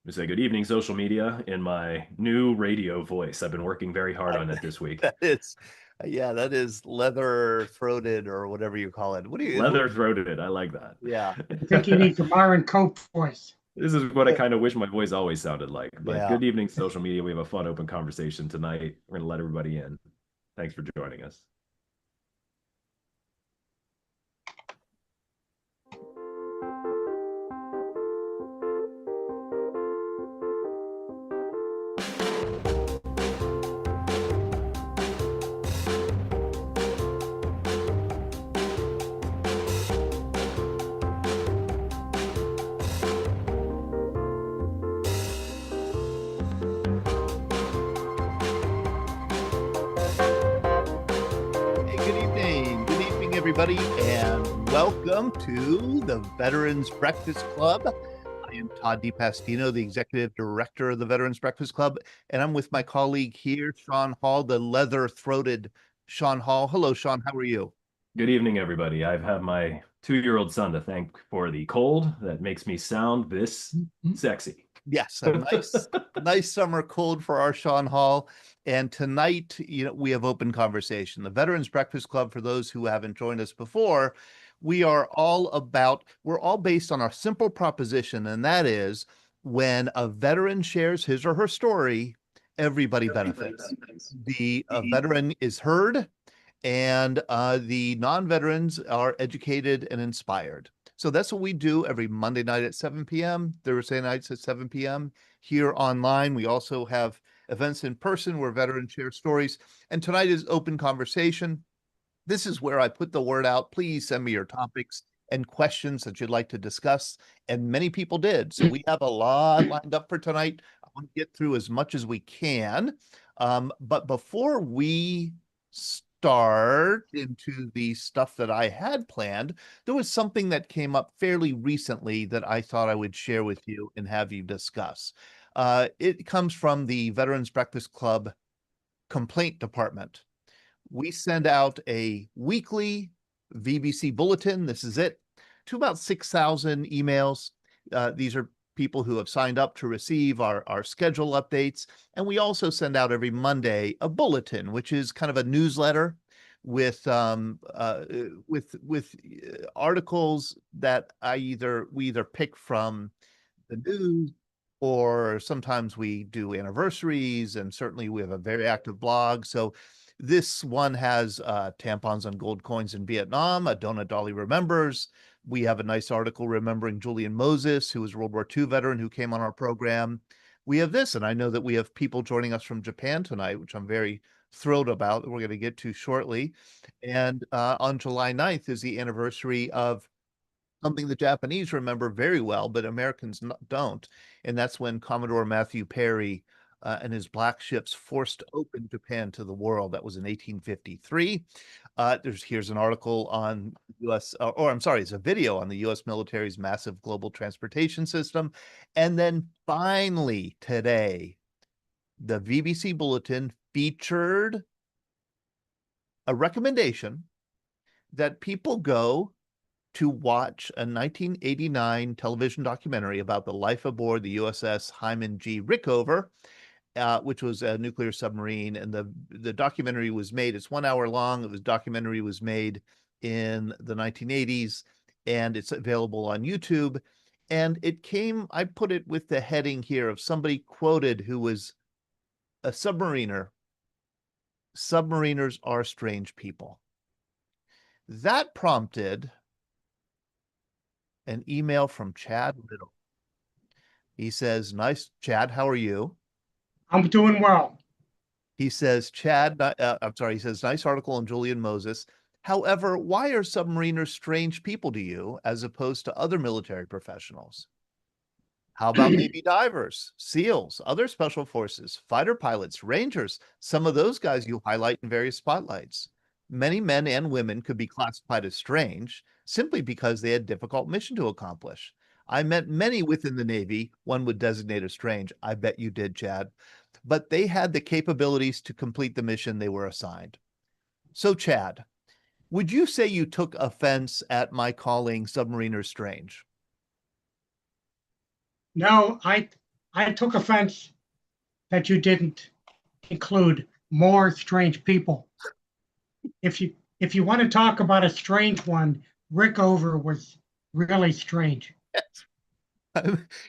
We say good evening, social media, in my new radio voice. I've been working very hard on it this week. That is, yeah, that is leather throated or whatever you call it. What do you, Leather throated. I like that. yeah, I think you need the Byron Cope voice. This is what I kind of wish my voice always sounded like. But yeah. good evening, social media. We have a fun open conversation tonight. We're going to let everybody in. Thanks for joining us. Good evening, everybody, and welcome to the Veterans Breakfast Club. I am Todd DiPastino, the Executive Director of the Veterans Breakfast Club, and I'm with my colleague here, Sean Hall, the leather-throated Sean Hall. Hello, Sean. How are you? Good evening, everybody. I've had my 2-year-old son to thank for the cold that makes me sound this sexy. Yes, a nice summer cold for our Sean Hall. And tonight, we have open conversation. The Veterans Breakfast Club, for those who haven't joined us before, we're all based on our simple proposition, and that is when a veteran shares his or her story, everybody benefits. The veteran is heard, and the non-veterans are educated and inspired. So that's what we do every Monday night at 7 p.m., Thursday nights at 7 p.m. here online. We also have events in person where veterans share stories. And tonight is open conversation. This is where I put the word out. Please send me your topics and questions that you'd like to discuss. And many people did. So we have a lot lined up for tonight. I want to get through as much as we can. But before we start into the stuff that I had planned, there was something that came up fairly recently that I thought I would share with you and have you discuss. It comes from the Veterans Breakfast Club complaint department. We send out a weekly VBC bulletin. This is it, to about 6,000 emails. These are people who have signed up to receive our schedule updates. And we also send out every Monday a bulletin, which is kind of a newsletter with articles that we either pick from the news, or sometimes we do anniversaries, and certainly we have a very active blog. So this one has tampons and gold coins in Vietnam, a donut dolly remembers. We have a nice article remembering Julian Moses, who was a World War II veteran who came on our program. We have this, and I know that we have people joining us from Japan tonight, which I'm very thrilled about, that we're going to get to shortly. And on July 9th is the anniversary of something the Japanese remember very well, but Americans don't. And that's when Commodore Matthew Perry and his black ships forced open Japan to the world. That was in 1853. Here's an article on it's a video on the U.S. military's massive global transportation system. And then finally today, the VBC Bulletin featured a recommendation that people go to watch a 1989 television documentary about the life aboard the USS Hyman G. Rickover, which was a nuclear submarine. And the documentary was made, it's 1 hour long. Documentary was made in the 1980s, and it's available on YouTube. And I put it with the heading here of somebody quoted who was a submariner. Submariners are strange people. That prompted an email from Chad Little. He says, "Nice, Chad, how are you?" I'm doing well. He says, he says, "Nice article on Julian Moses. However, why are submariners strange people to you as opposed to other military professionals? How about Navy divers, SEALs, other special forces, fighter pilots, Rangers, some of those guys you highlight in various spotlights? Many men and women could be classified as strange simply because they had difficult mission to accomplish. I met many within the Navy one would designate as strange. I bet you did, Chad. But they had the capabilities to complete the mission they were assigned." So, Chad, would you say you took offense at my calling submariners strange? No, I I took offense that you didn't include more strange people. If you want to talk about a strange one, Rickover was really strange.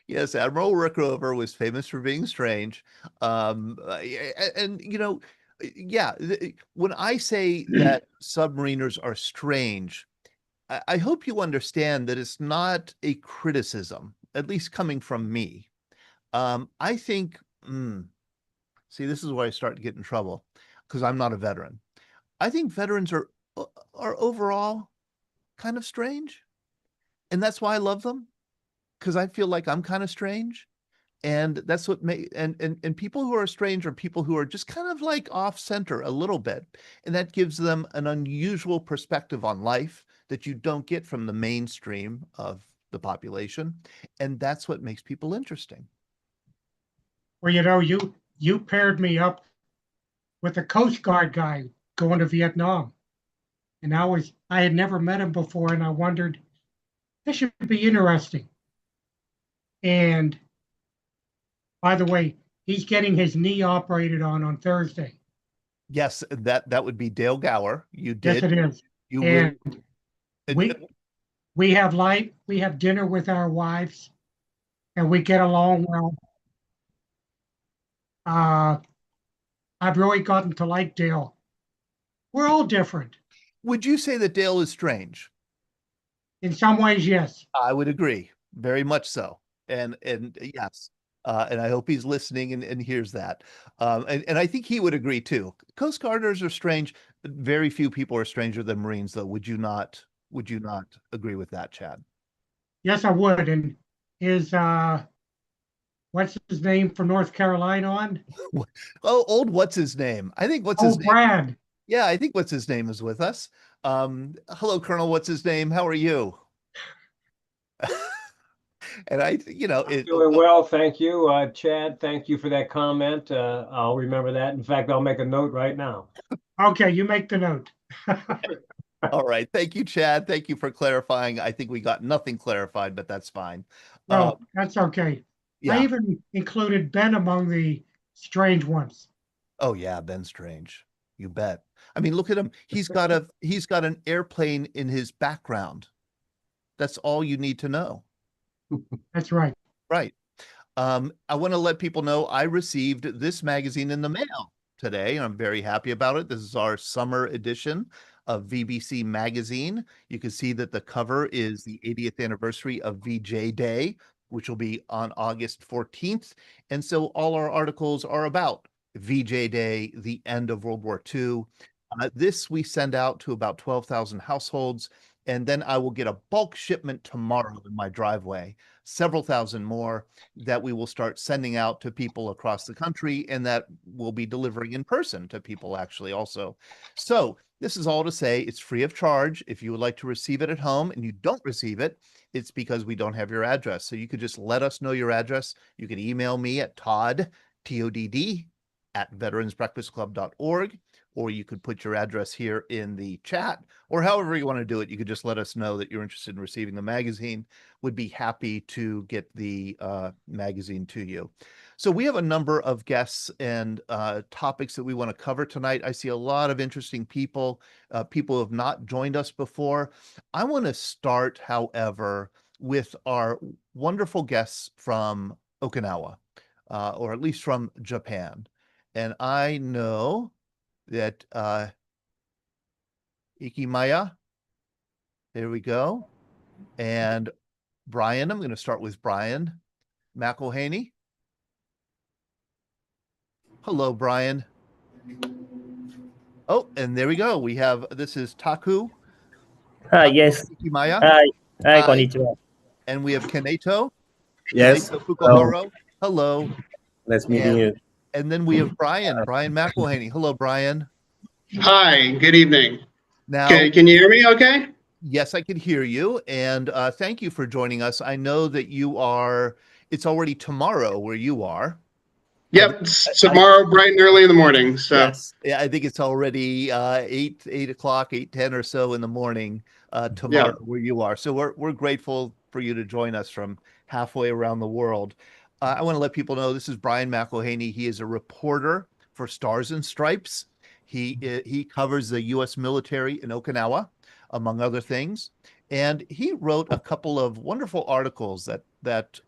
Yes, Admiral Rickover was famous for being strange. And yeah, when I say that submariners are strange, I hope you understand that it's not a criticism, at least coming from me. I think, see, this is where I start to get in trouble because I'm not a veteran. I think veterans are overall kind of strange, and that's why I love them, because I feel like I'm kind of strange. And that's what and people who are strange are people who are just kind of like off center a little bit. And that gives them an unusual perspective on life that you don't get from the mainstream of the population. And that's what makes people interesting. Well, you paired me up with a Coast Guard guy going to Vietnam. And I had never met him before, and I wondered, this should be interesting. And by the way, he's getting his knee operated on Thursday. Yes, that would be Dale Gower. You Yes, did. it is. You And really, we have dinner with our wives, and we get along well. I've really gotten to like Dale. We're all different. would you say that Dale is strange? In some ways, yes. I would agree, very much so. And yes, and I hope he's listening and hears that. And I think he would agree too. Coast Guarders are strange. Very few people are stranger than Marines, though. Would you not? Would you not agree with that, Chad? Yes, I would. And his what's his name from North Carolina on? Oh, old what's his name? I think what's Oh, his name? Brad. Yeah, I think what's his name is with us. Hello, Colonel. What's his name? How are you? And Doing well, thank you. Chad, thank you for that comment. I'll remember that. In fact, I'll make a note right now. Okay, you make the note. all right. Thank you, Chad. Thank you for clarifying. I think we got nothing clarified, but that's fine. No, that's okay. Yeah. I even included Ben among the strange ones. Oh yeah, Ben Strange. You bet. I mean, look at him. He's got an airplane in his background. That's all you need to know. That's right. Right. I want to let people know I received this magazine in the mail today, and I'm very happy about it. This is our summer edition of VBC Magazine. You can see that the cover is the 80th anniversary of VJ Day, which will be on August 14th. And so all our articles are about VJ Day, the end of World War II. This we send out to about 12,000 households, and then I will get a bulk shipment tomorrow in my driveway, several thousand more that we will start sending out to people across the country, and that we'll be delivering in person to people actually also. So this is all to say it's free of charge. If you would like to receive it at home and you don't receive it, it's because we don't have your address. So you could just let us know your address. You can email me at Todd, T-O-D-D, at veteransbreakfastclub.org, or you could put your address here in the chat, or however you want to do it. You could just let us know that you're interested in receiving the magazine. Would be happy to get the magazine to you. So we have a number of guests and topics that we want to cover tonight. I see a lot of interesting people, people who have not joined us before. I want to start, however, with our wonderful guests from Okinawa, or at least from Japan. And I know that Ikimaya, there we go. And Brian, I'm going to start with Brian McElhaney. Hello, Brian. Oh, and there we go. We have, this is Taku. Yes. Ikimaya. Hi, konnichiwa. And we have Kaneto. Yes. Kaneto Fukuhara. Hello. Nice meeting you. And then we have Brian McElhaney. Hello, Brian. Hi, good evening. Now, can you hear me okay? yes, I can hear you. And thank you for joining us. I know that it's already tomorrow where you are. Yep, tomorrow bright and early in the morning. So yes, yeah, I think it's already 8 o'clock, 8:10 or so in the morning tomorrow where you are. So we're grateful for you to join us from halfway around the world. I want to let people know this is Brian McElhaney. He is a reporter for Stars and Stripes. He covers the U.S. military in Okinawa, among other things, and he wrote a couple of wonderful articles that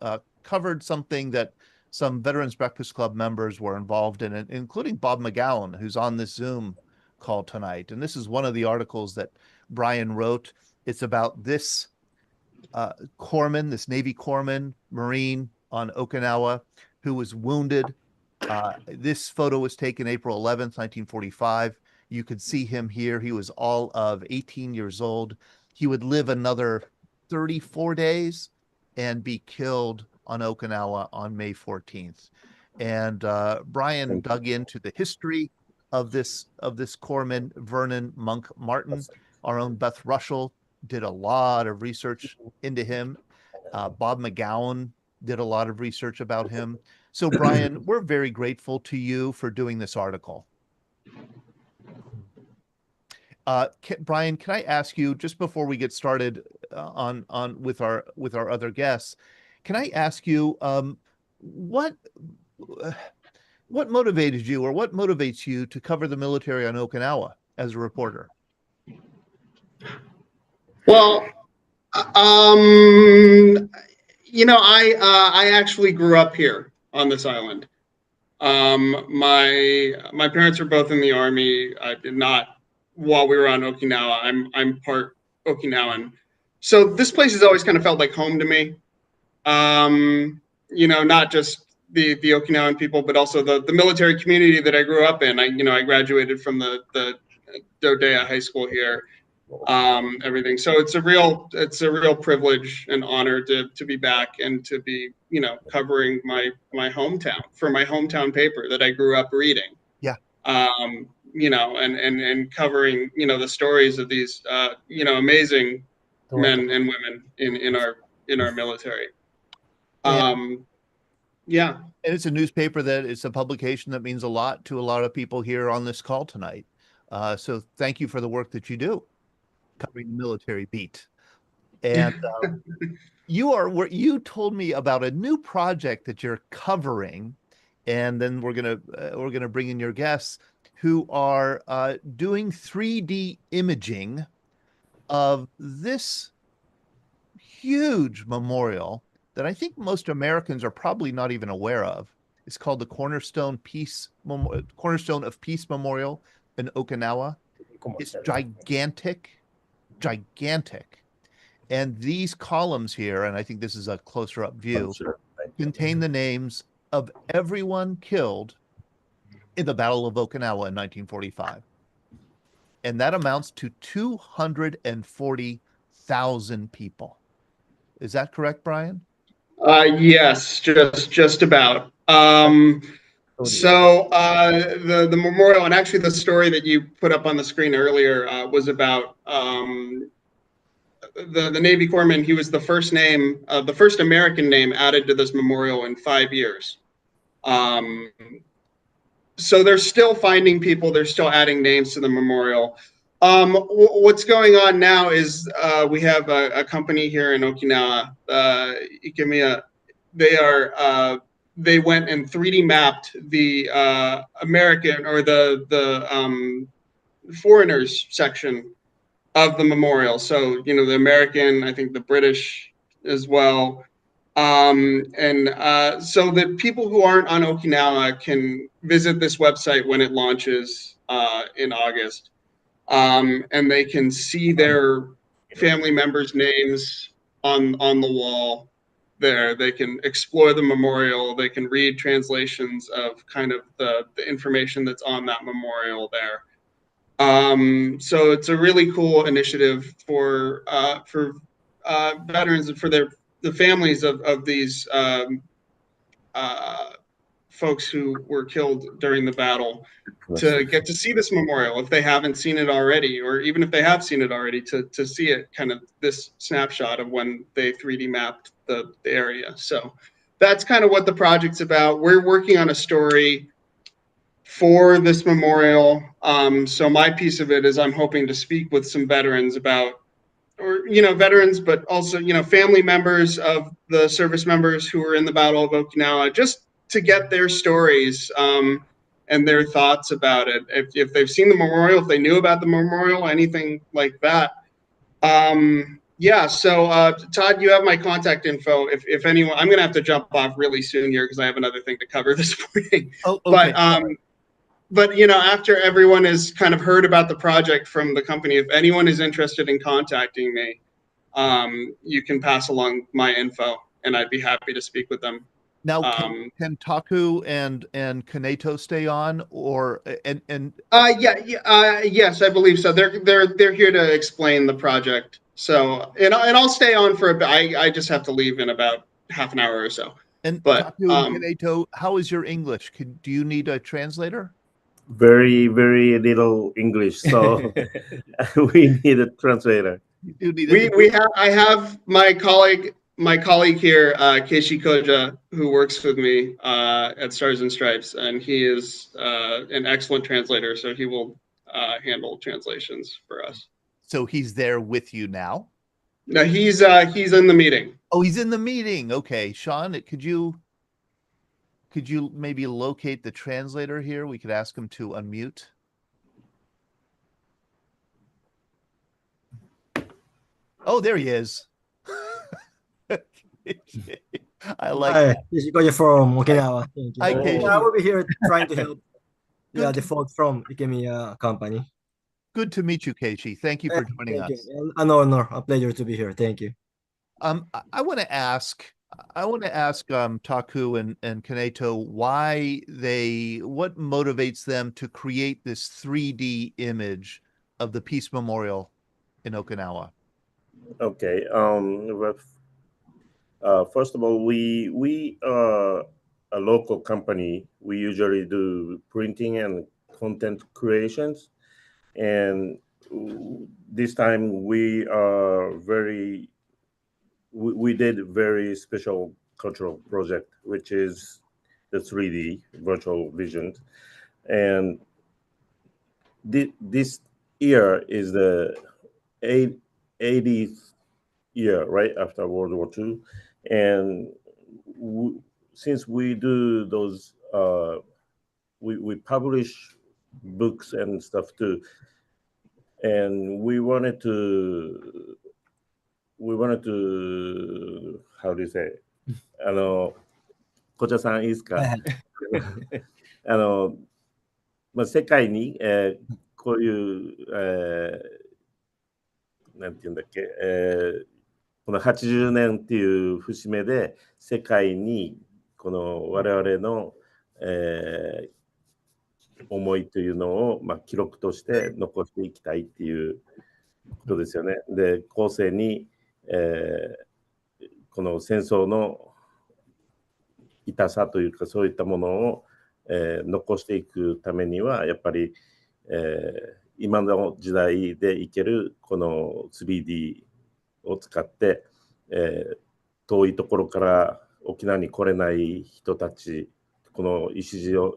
covered something that some Veterans Breakfast Club members were involved in, including Bob McGowan, who's on this Zoom call tonight. And this is one of the articles that Brian wrote. It's about this corpsman, this Navy corpsman, Marine on Okinawa, who was wounded. This photo was taken April 11th, 1945. You could see him here. He was all of 18 years old. He would live another 34 days and be killed on Okinawa on May 14th. And Brian dug into the history of this corpsman, Vernon Monk Martin. Our own Beth Russell did a lot of research into him. Bob McGowan did a lot of research about him. So Brian, we're very grateful to you for doing this article. Brian, can I ask you, just before we get started on with our other guests, can I ask you what motivated you, or what motivates you to cover the military on Okinawa as a reporter? Well, I actually grew up here on this island. My parents were both in the Army. I did not while we were on Okinawa. I'm part Okinawan. So this place has always kind of felt like home to me. Not just the Okinawan people, but also the military community that I grew up in. I graduated from the Dodea High School here. Everything. So it's a real privilege and honor to be back and to be, covering my hometown for my hometown paper that I grew up reading. Yeah. And covering, the stories of these, amazing men and women in our military. Yeah. And it's a newspaper it's a publication that means a lot to a lot of people here on this call tonight. So thank you for the work that you do covering the military beat. And you told me about a new project that you're covering, and then we're gonna bring in your guests who are doing 3D imaging of this huge memorial that I think most Americans are probably not even aware of. It's called the Cornerstone of Peace Memorial in Okinawa. It's gigantic. And these columns here, and I think this is a closer up view, contain the names of everyone killed in the Battle of Okinawa in 1945. And that amounts to 240,000 people. Is that correct, Brian? Yes, just about. So the memorial, and actually the story that you put up on the screen earlier was about the Navy corpsman. He was the first American name added to this memorial in 5 years. So they're still finding people. They're still adding names to the memorial. What's going on now is we have a company here in Okinawa, Ikemiya. They went and 3D mapped the American or the foreigners section of the memorial. So, the American, I think the British as well. So that people who aren't on Okinawa can visit this website when it launches in August. And they can see their family members' names on the wall there. They can explore the memorial. They can read translations of kind of the information that's on that memorial there. So it's a really cool initiative for veterans and for the families of these folks who were killed during the battle to get to see this memorial if they haven't seen it already, or even if they have seen it already, to see it, kind of this snapshot of when they 3D mapped the area. So that's kind of what the project's about. We're working on a story for this memorial. So my piece of it is I'm hoping to speak with some veterans about or veterans, but also family members of the service members who were in the Battle of Okinawa, just to get their stories and their thoughts about it. If they've seen the memorial, if they knew about the memorial, anything like that. Yeah. So Todd, you have my contact info. If anyone, I'm gonna have to jump off really soon here because I have another thing to cover this morning. Oh, okay. But after everyone has kind of heard about the project from the company, if anyone is interested in contacting me, you can pass along my info, and I'd be happy to speak with them. Now, can Taku and Kaneto stay on, or yes, I believe so. They're here to explain the project. So and I'll stay on for a bit. I just have to leave in about half an hour or so. But Taku and Kaneto, how is your English? Do you need a translator? Very, very little English, so we need a translator. I have my colleague here, Keishi Koja, who works with me at Stars and Stripes, and he is an excellent translator, so he will handle translations for us. So he's there with you now? No, he's in the meeting. Oh, he's in the meeting. Okay, Sean, could you maybe locate the translator here? We could ask him to unmute. Oh, there he is. I like Hi, that. this is Koja from Okinawa. Thank you. Hi, Keishi. I will be here trying to help the folks from Ikemiya company. Good to meet you, Keishi. Thank you for joining us. An honor, a pleasure to be here. Thank you. I want to ask Taku and Kaneto what motivates them to create this 3D image of the Peace Memorial in Okinawa. Okay. First of all, we are a local company. We usually do printing and content creations, and this time we did a very special cultural project, which is the 3D virtual vision, and this year is the 80th year, right after World War II, and since we do those, we publish books and stuff too, and we wanted to how do you say こちらさんいいですか世界に、こういう、なんていうんだっけ、この80年っていう節目で世界にこの我々の、思いというのを、記録として残していきたいっていうことですよね。で、後世に、この戦争の痛さというかそういったものを、残していくためにはやっぱり、今の時代でいけるこの 3D を使って、遠いところから沖縄に来れない人たち、この礎を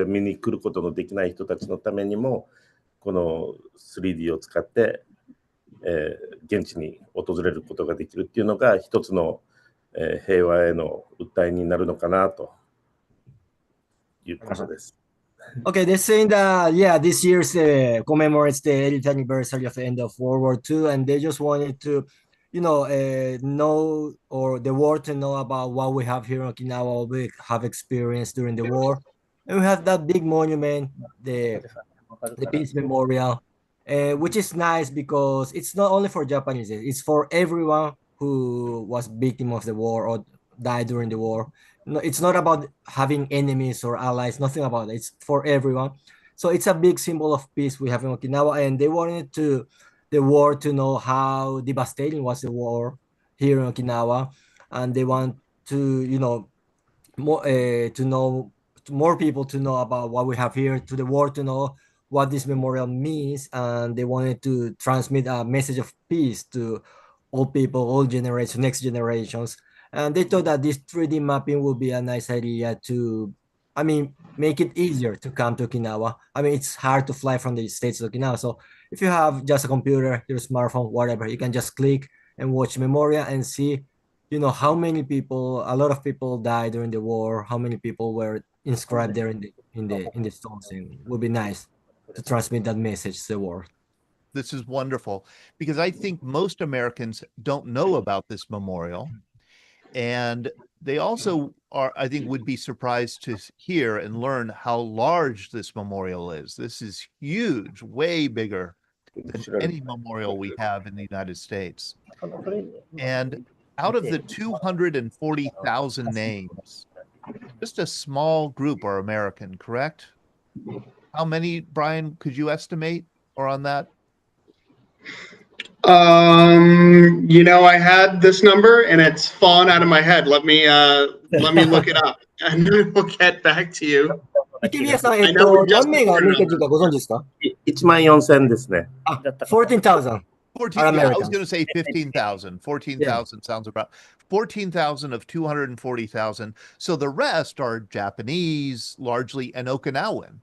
見に来ることのできない人たちのためにもこの 3D を使って、現地に訪れることができるっていうのが一つの、平和への訴えになるのかなということです。Okay, they're saying that, this year's commemorates the 80th anniversary of the end of World War II, and they just wanted to, know, or the world to know about what we have here in Okinawa, what we have experienced during the war. And we have that big monument, the Peace Memorial, which is nice because it's not only for Japanese, it's for everyone who was victim of the war or died during the war. No, it's not about having enemies or allies, nothing about it. It's for everyone. So it's a big symbol of peace we have in Okinawa, and they wanted the world to know how devastating was the war here in Okinawa, and they want to, more people to know about what we have here, to the world to know what this memorial means, and they wanted to transmit a message of peace to all people, all generations, next generations. And they thought that this 3D mapping would be a nice idea to I mean, make it easier to come to Okinawa. I mean, it's hard to fly from the States to Okinawa. So if you have just a computer, your smartphone, whatever, you can just click and watch Memorial and see, how many people, a lot of people died during the war, how many people were inscribed there in the stones. And it would be nice to transmit that message to the world. This is wonderful because I think most Americans don't know about this memorial. And they also I think, would be surprised to hear and learn how large this memorial is. This is huge, way bigger than any memorial we have in the United States. And out of the 240,000 names, just a small group are American, correct? How many, Brian, could you estimate or on that? I had this number and it's fallen out of my head. Let me look it up and we'll get back to you. 池宮さん、 I know we just 何名が recorded 日本人かご存知ですか？ 14,000ですね。あ、14,000. 14, Are yeah, I was Americans. going to say 15,000. 14,000 sounds about 14,000 of 240,000. So the rest are Japanese largely and Okinawan.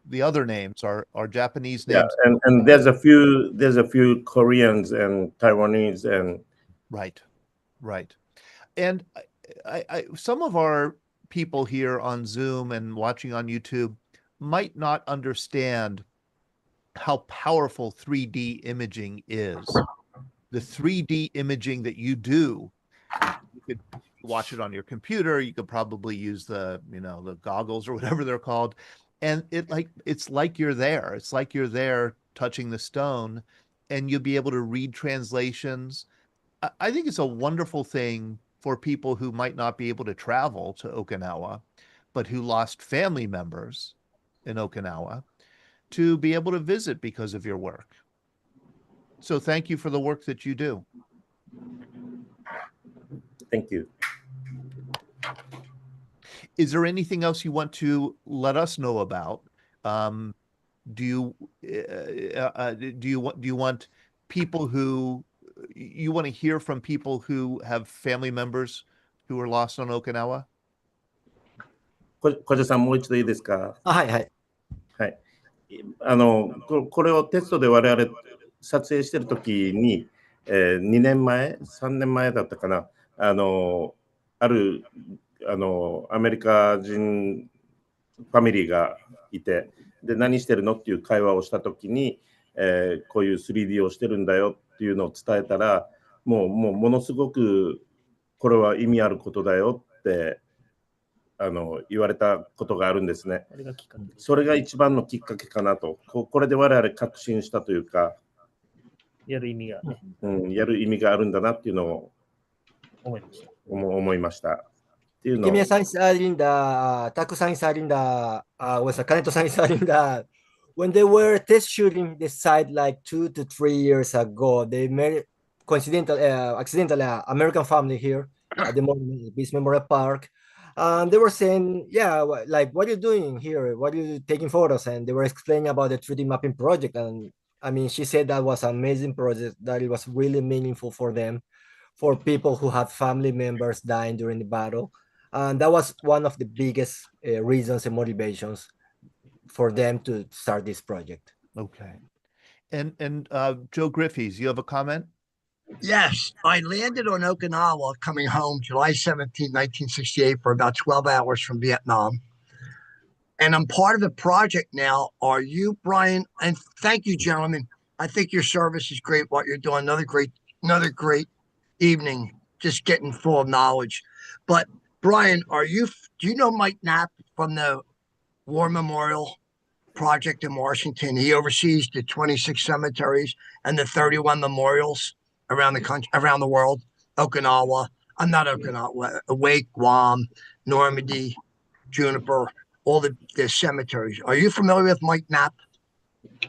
The other names are Japanese names. Yeah, and there's a few Koreans and Taiwanese and Right. And I some of our people here on Zoom and watching on YouTube might not understand how powerful 3D imaging is. The 3D imaging that you do, you could watch it on your computer. You could probably use the goggles or whatever they're called. And it's like you're there. It's like you're there touching the stone, and you'll be able to read translations. I think it's a wonderful thing for people who might not be able to travel to Okinawa, but who lost family members in Okinawa, to be able to visit because of your work. So thank you for the work that you do. Thank you. Is there anything else you want to let us know about? Do you want people who you want to hear from people who have family members who were lost on Okinawa? 小路さん、もう一度いいですか？はいはい。はい。これをテストで我々撮影してるときに、2年前、3年前だったかな、あるアメリカ人ファミリーがいて、で何してるのっていう会話をしたときに、こういう 3D をしてるんだよっていうのを伝えたら、もうものすごくこれは意味あることだよって言われたことがあるんですね。それが一番のきっかけかなと。これで我々確信したというか、やる意味がね、やる意味があるんだなっていうのを思いました。池宮さんisa Linda, Taku san isa Linda, Kaneto san isa Linda. When they were test shooting the site like 2 to 3 years ago, they made accidental American family here at the moment, Peace Memorial Park. And they were saying, yeah, like, what are you doing here? What are you taking photos? And they were explaining about the 3D mapping project. And I mean, she said that was an amazing project, that it was really meaningful for them, for people who had family members dying during the battle. And that was one of the biggest reasons and motivations for them to start this project. Okay. And Joe Griffiths, you have a comment? Yes, I landed on Okinawa coming home July 17, 1968 for about 12 hours from Vietnam. And I'm part of the project now. Are you, Brian? And thank you, gentlemen. I think your service is great, what you're doing. Another great evening, just getting full of knowledge. But Brian, do you know Mike Knapp from the War Memorial Project in Washington? He oversees the 26 cemeteries and the 31 memorials around the country, around the world. Okinawa, I'm not Okinawa, Wake, Guam, Normandy, Juniper, all the cemeteries. Are you familiar with Mike Knapp?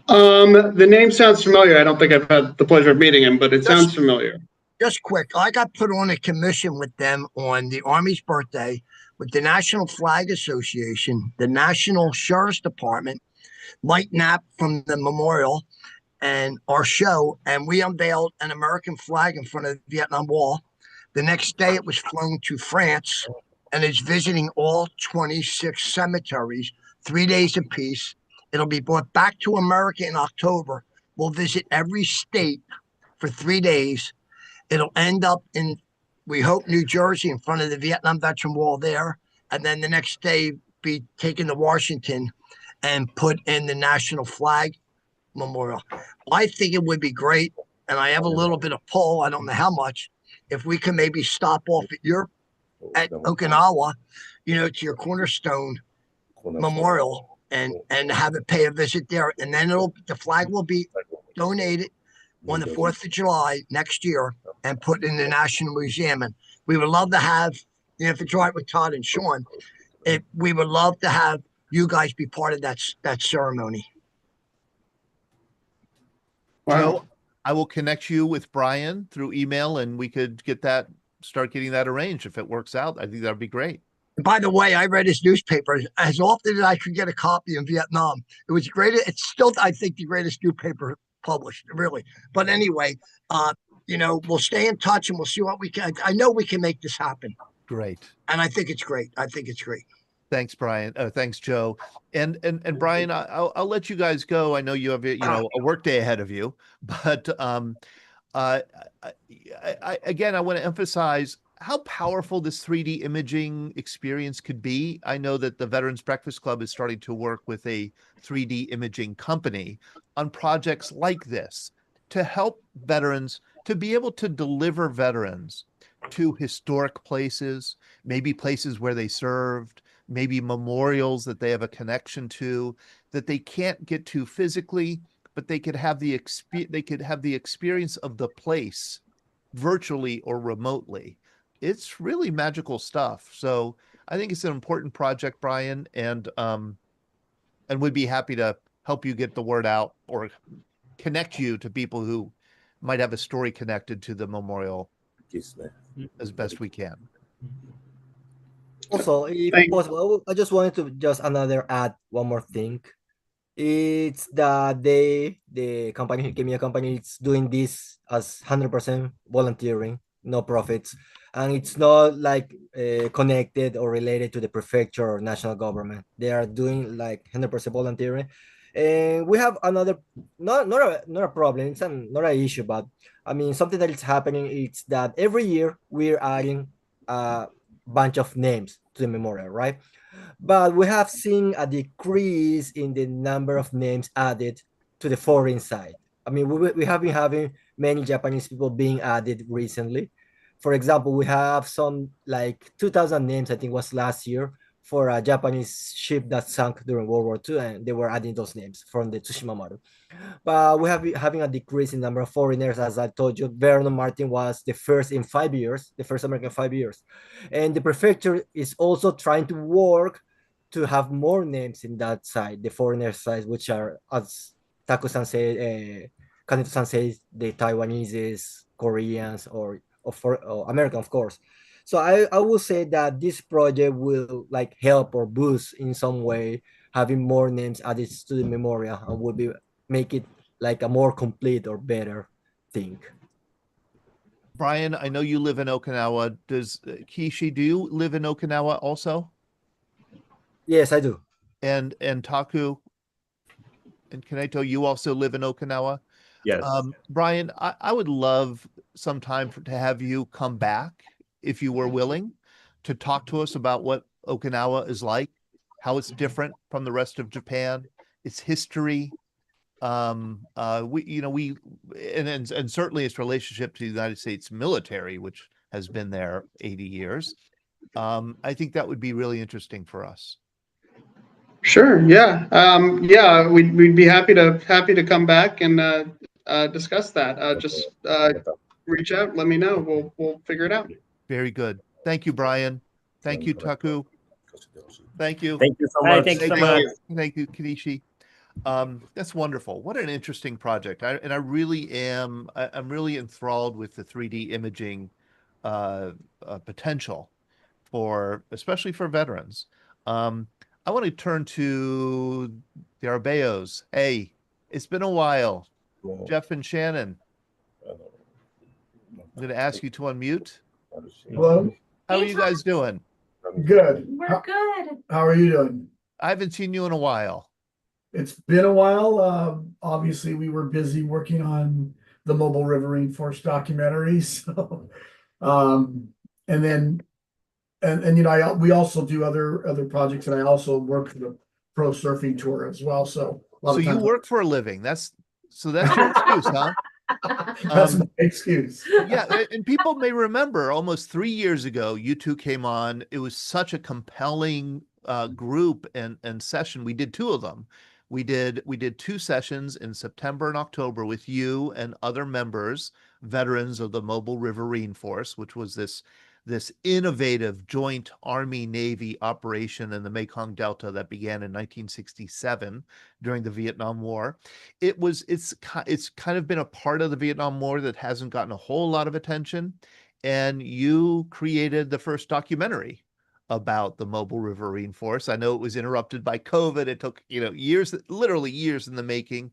The name sounds familiar. I don't think I've had the pleasure of meeting him, but it sounds familiar. Just quick, I got put on a commission with them on the Army's birthday with the National Flag Association, the National Sheriff's Department, Mike Knapp from the memorial, and our show, and we unveiled an American flag in front of the Vietnam Wall. The next day, it was flown to France and it's visiting all 26 cemeteries, 3 days apiece. It'll be brought back to America in October. We'll visit every state for 3 days. It'll end up in, we hope, New Jersey, in front of the Vietnam Veteran Wall there. And then the next day be taken to Washington and put in the National Flag Memorial. I think it would be great, and I have a little bit of pull, I don't know how much, if we can maybe stop off at Okinawa, to your Cornerstone Memorial and have it pay a visit there. And then the flag will be donated on the 4th of July next year and put in the National Museum. And we would love to have, if it's right with Todd and Sean, we would love to have you guys be part of that ceremony. Wow. Joe, I will connect you with Brian through email, and we could start getting that arranged if it works out. I think that'd be great. And by the way, I read his newspaper as often as I could get a copy in Vietnam. It was great. It's still, I think, the greatest newspaper published, really. But anyway, we'll stay in touch and we'll see what we can. I know we can make this happen. Great. And I think it's great. Thanks, Brian. Thanks, Joe. And Brian, I'll let you guys go. I know you have a work day ahead of you, but again, I want to emphasize how powerful this 3D imaging experience could be. I know that the Veterans Breakfast Club is starting to work with a 3D imaging company on projects like this to help veterans to be able to deliver veterans to historic places, maybe places where they served, maybe memorials that they have a connection to that they can't get to physically, but they could have the experience of the place virtually or remotely. It's really magical stuff. So I think it's an important project, Brian, and we'd be happy to help you get the word out or connect you to people who might have a story connected to the memorial as best we can. Also, if possible, I just wanted to add one more thing. It's that the company, Kemia company, is doing this as 100% volunteering, no profits, and it's not like connected or related to the prefecture or national government. They are doing like 100% volunteering, and we have another not a problem. It's not an issue, but I mean something that is happening. It's that every year we're adding bunch of names to the memorial, right? But we have seen a decrease in the number of names added to the foreign side. I mean, we have been having many Japanese people being added recently. For example, we have some like 2,000 names, I think was last year, for a Japanese ship that sank during World War II, and they were adding those names from the Tsushima Maru. But we have been having a decrease in number of foreigners. As I told you, Vernon Martin was the first in 5 years, the first American 5 years. And the prefecture is also trying to work to have more names in that side, the foreigner side, which are, as Taku-san said, Kaneto-san says, the Taiwanese, Koreans, or American, of course. So I will say that this project will like help or boost in some way having more names added to the memorial and will make it like a more complete or better thing. Brian, I know you live in Okinawa. Does Kishi, do you live in Okinawa also? Yes, I do. And Taku and Kaneto, you also live in Okinawa? Yes. Brian, I would love sometime to have you come back, if you were willing, to talk to us about what Okinawa is like, how it's different from the rest of Japan, its history, and certainly its relationship to the United States military, which has been there 80 years. I think that would be really interesting for us. Sure. Yeah. We'd be happy to come back and discuss that. Just reach out. Let me know. We'll figure it out. Very good. Thank you, Brian. Thank you, Taku. Thank you. Thank you so All right, much. thanks so much. Thank you, Kanishi. That's wonderful. What an interesting project. I'm really enthralled with the 3D imaging potential especially for veterans. I want to turn to the Arbeos. Hey, it's been a while. Jeff and Shannon. I'm going to ask you to unmute. Hello. How are you guys doing? Good. We're good. How are you doing? I haven't seen you in a while. It's been a while. Obviously, we were busy working on the Mobile River Rainforest documentary. So, and then, and you know, we also do other projects, and I also work for the Pro Surfing Tour as well. So, So you work for a living. That's your excuse, huh? That's my excuse. Yeah, and people may remember almost 3 years ago, you two came on. It was such a compelling group and session. We did two of them. We did two sessions in September and October with you and other members, veterans of the Mobile River Rainforest, which was this innovative joint Army-Navy operation in the Mekong Delta that began in 1967 during the Vietnam War. It's kind of been a part of the Vietnam War that hasn't gotten a whole lot of attention, and you created the first documentary about the Mobile River Rainforest. I know it was interrupted by COVID. It took, years, literally years in the making.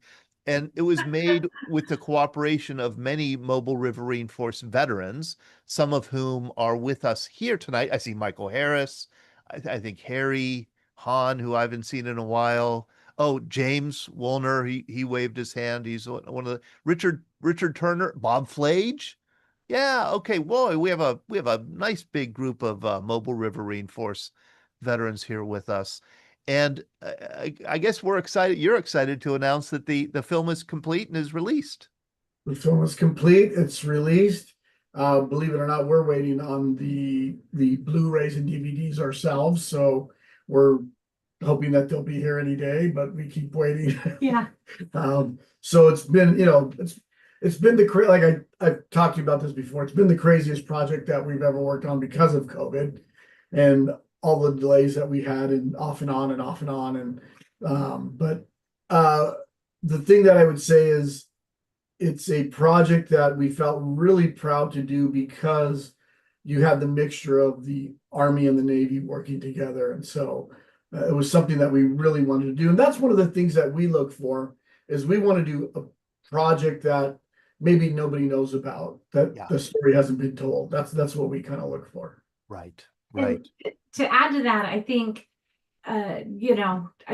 And it was made with the cooperation of many Mobile River Rainforest veterans, some of whom are with us here tonight. I see Michael Harris. I think Harry Hahn, who I haven't seen in a while. Oh, James Woolner, he waved his hand. He's one of the Richard Turner, Bob Flage. Yeah, okay. Boy, we have a nice big group of Mobile River Rainforest veterans here with us. And I guess we're excited. You're excited to announce that the film is complete and is released. The film is complete. It's released. Believe it or not, we're waiting on the Blu-rays and DVDs ourselves. So we're hoping that they'll be here any day, but we keep waiting. Yeah. So it's been, it's been like I've talked to you about this before. It's been the craziest project that we've ever worked on because of COVID and all the delays that we had, and off and on and off and on. And but the thing that I would say is it's a project that we felt really proud to do because you had the mixture of the Army and the Navy working together. And so it was something that we really wanted to do. And that's one of the things that we look for, is we want to do a project that maybe nobody knows about, that the story hasn't been told. That's what we kind of look for. Right. And to add to that, I think, I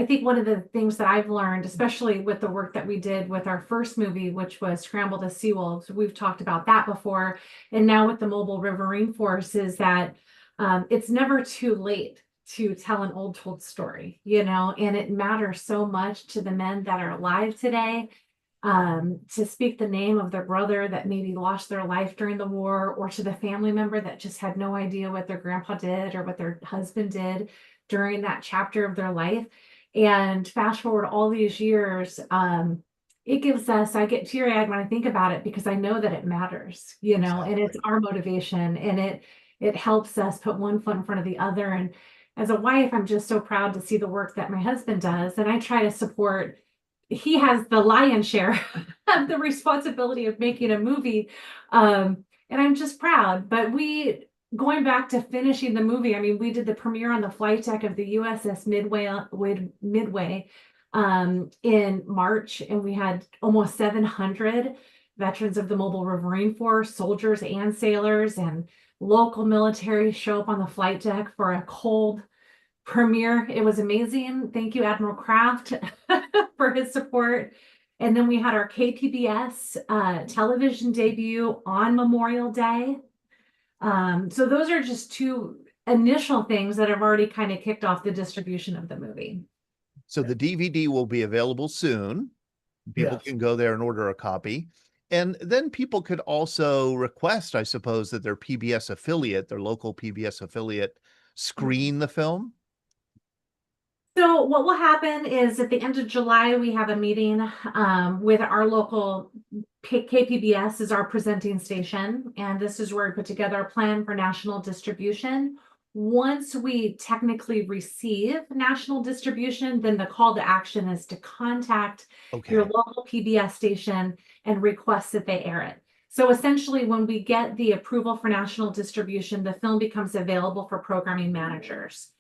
think one of the things that I've learned, especially with the work that we did with our first movie, which was Scramble the Seawolves, we've talked about that before, and now with the Mobile River Rainforest, is that it's never too late to tell an old told story, and it matters so much to the men that are alive today. To speak the name of their brother that maybe lost their life during the war, or to the family member that just had no idea what their grandpa did or what their husband did during that chapter of their life. And fast forward all these years, it gives us, I get teary-eyed when I think about it, because I know that it matters, and it's our motivation, and it helps us put one foot in front of the other. And as a wife, I'm just so proud to see the work that my husband does, and I try to support. He has the lion's share of the responsibility of making a movie. And I'm just proud. But going back to finishing the movie, I mean, we did the premiere on the flight deck of the USS Midway in March, and we had almost 700 veterans of the Mobile River Rainforest, soldiers and sailors and local military show up on the flight deck for a cold premiere. It was amazing. Thank you, Admiral Kraft, for his support. And then we had our KPBS television debut on Memorial Day. So those are just two initial things that have already kind of kicked off the distribution of the movie. So the DVD will be available soon. People can go there and order a copy. And then people could also request, I suppose, that their PBS affiliate, their local PBS affiliate, screen the film. So what will happen is at the end of July, we have a meeting with our local KPBS is our presenting station. And this is where we put together a plan for national distribution. Once we technically receive national distribution, then the call to action is to contact your local PBS station and request that they air it. So essentially, when we get the approval for national distribution, the film becomes available for programming managers.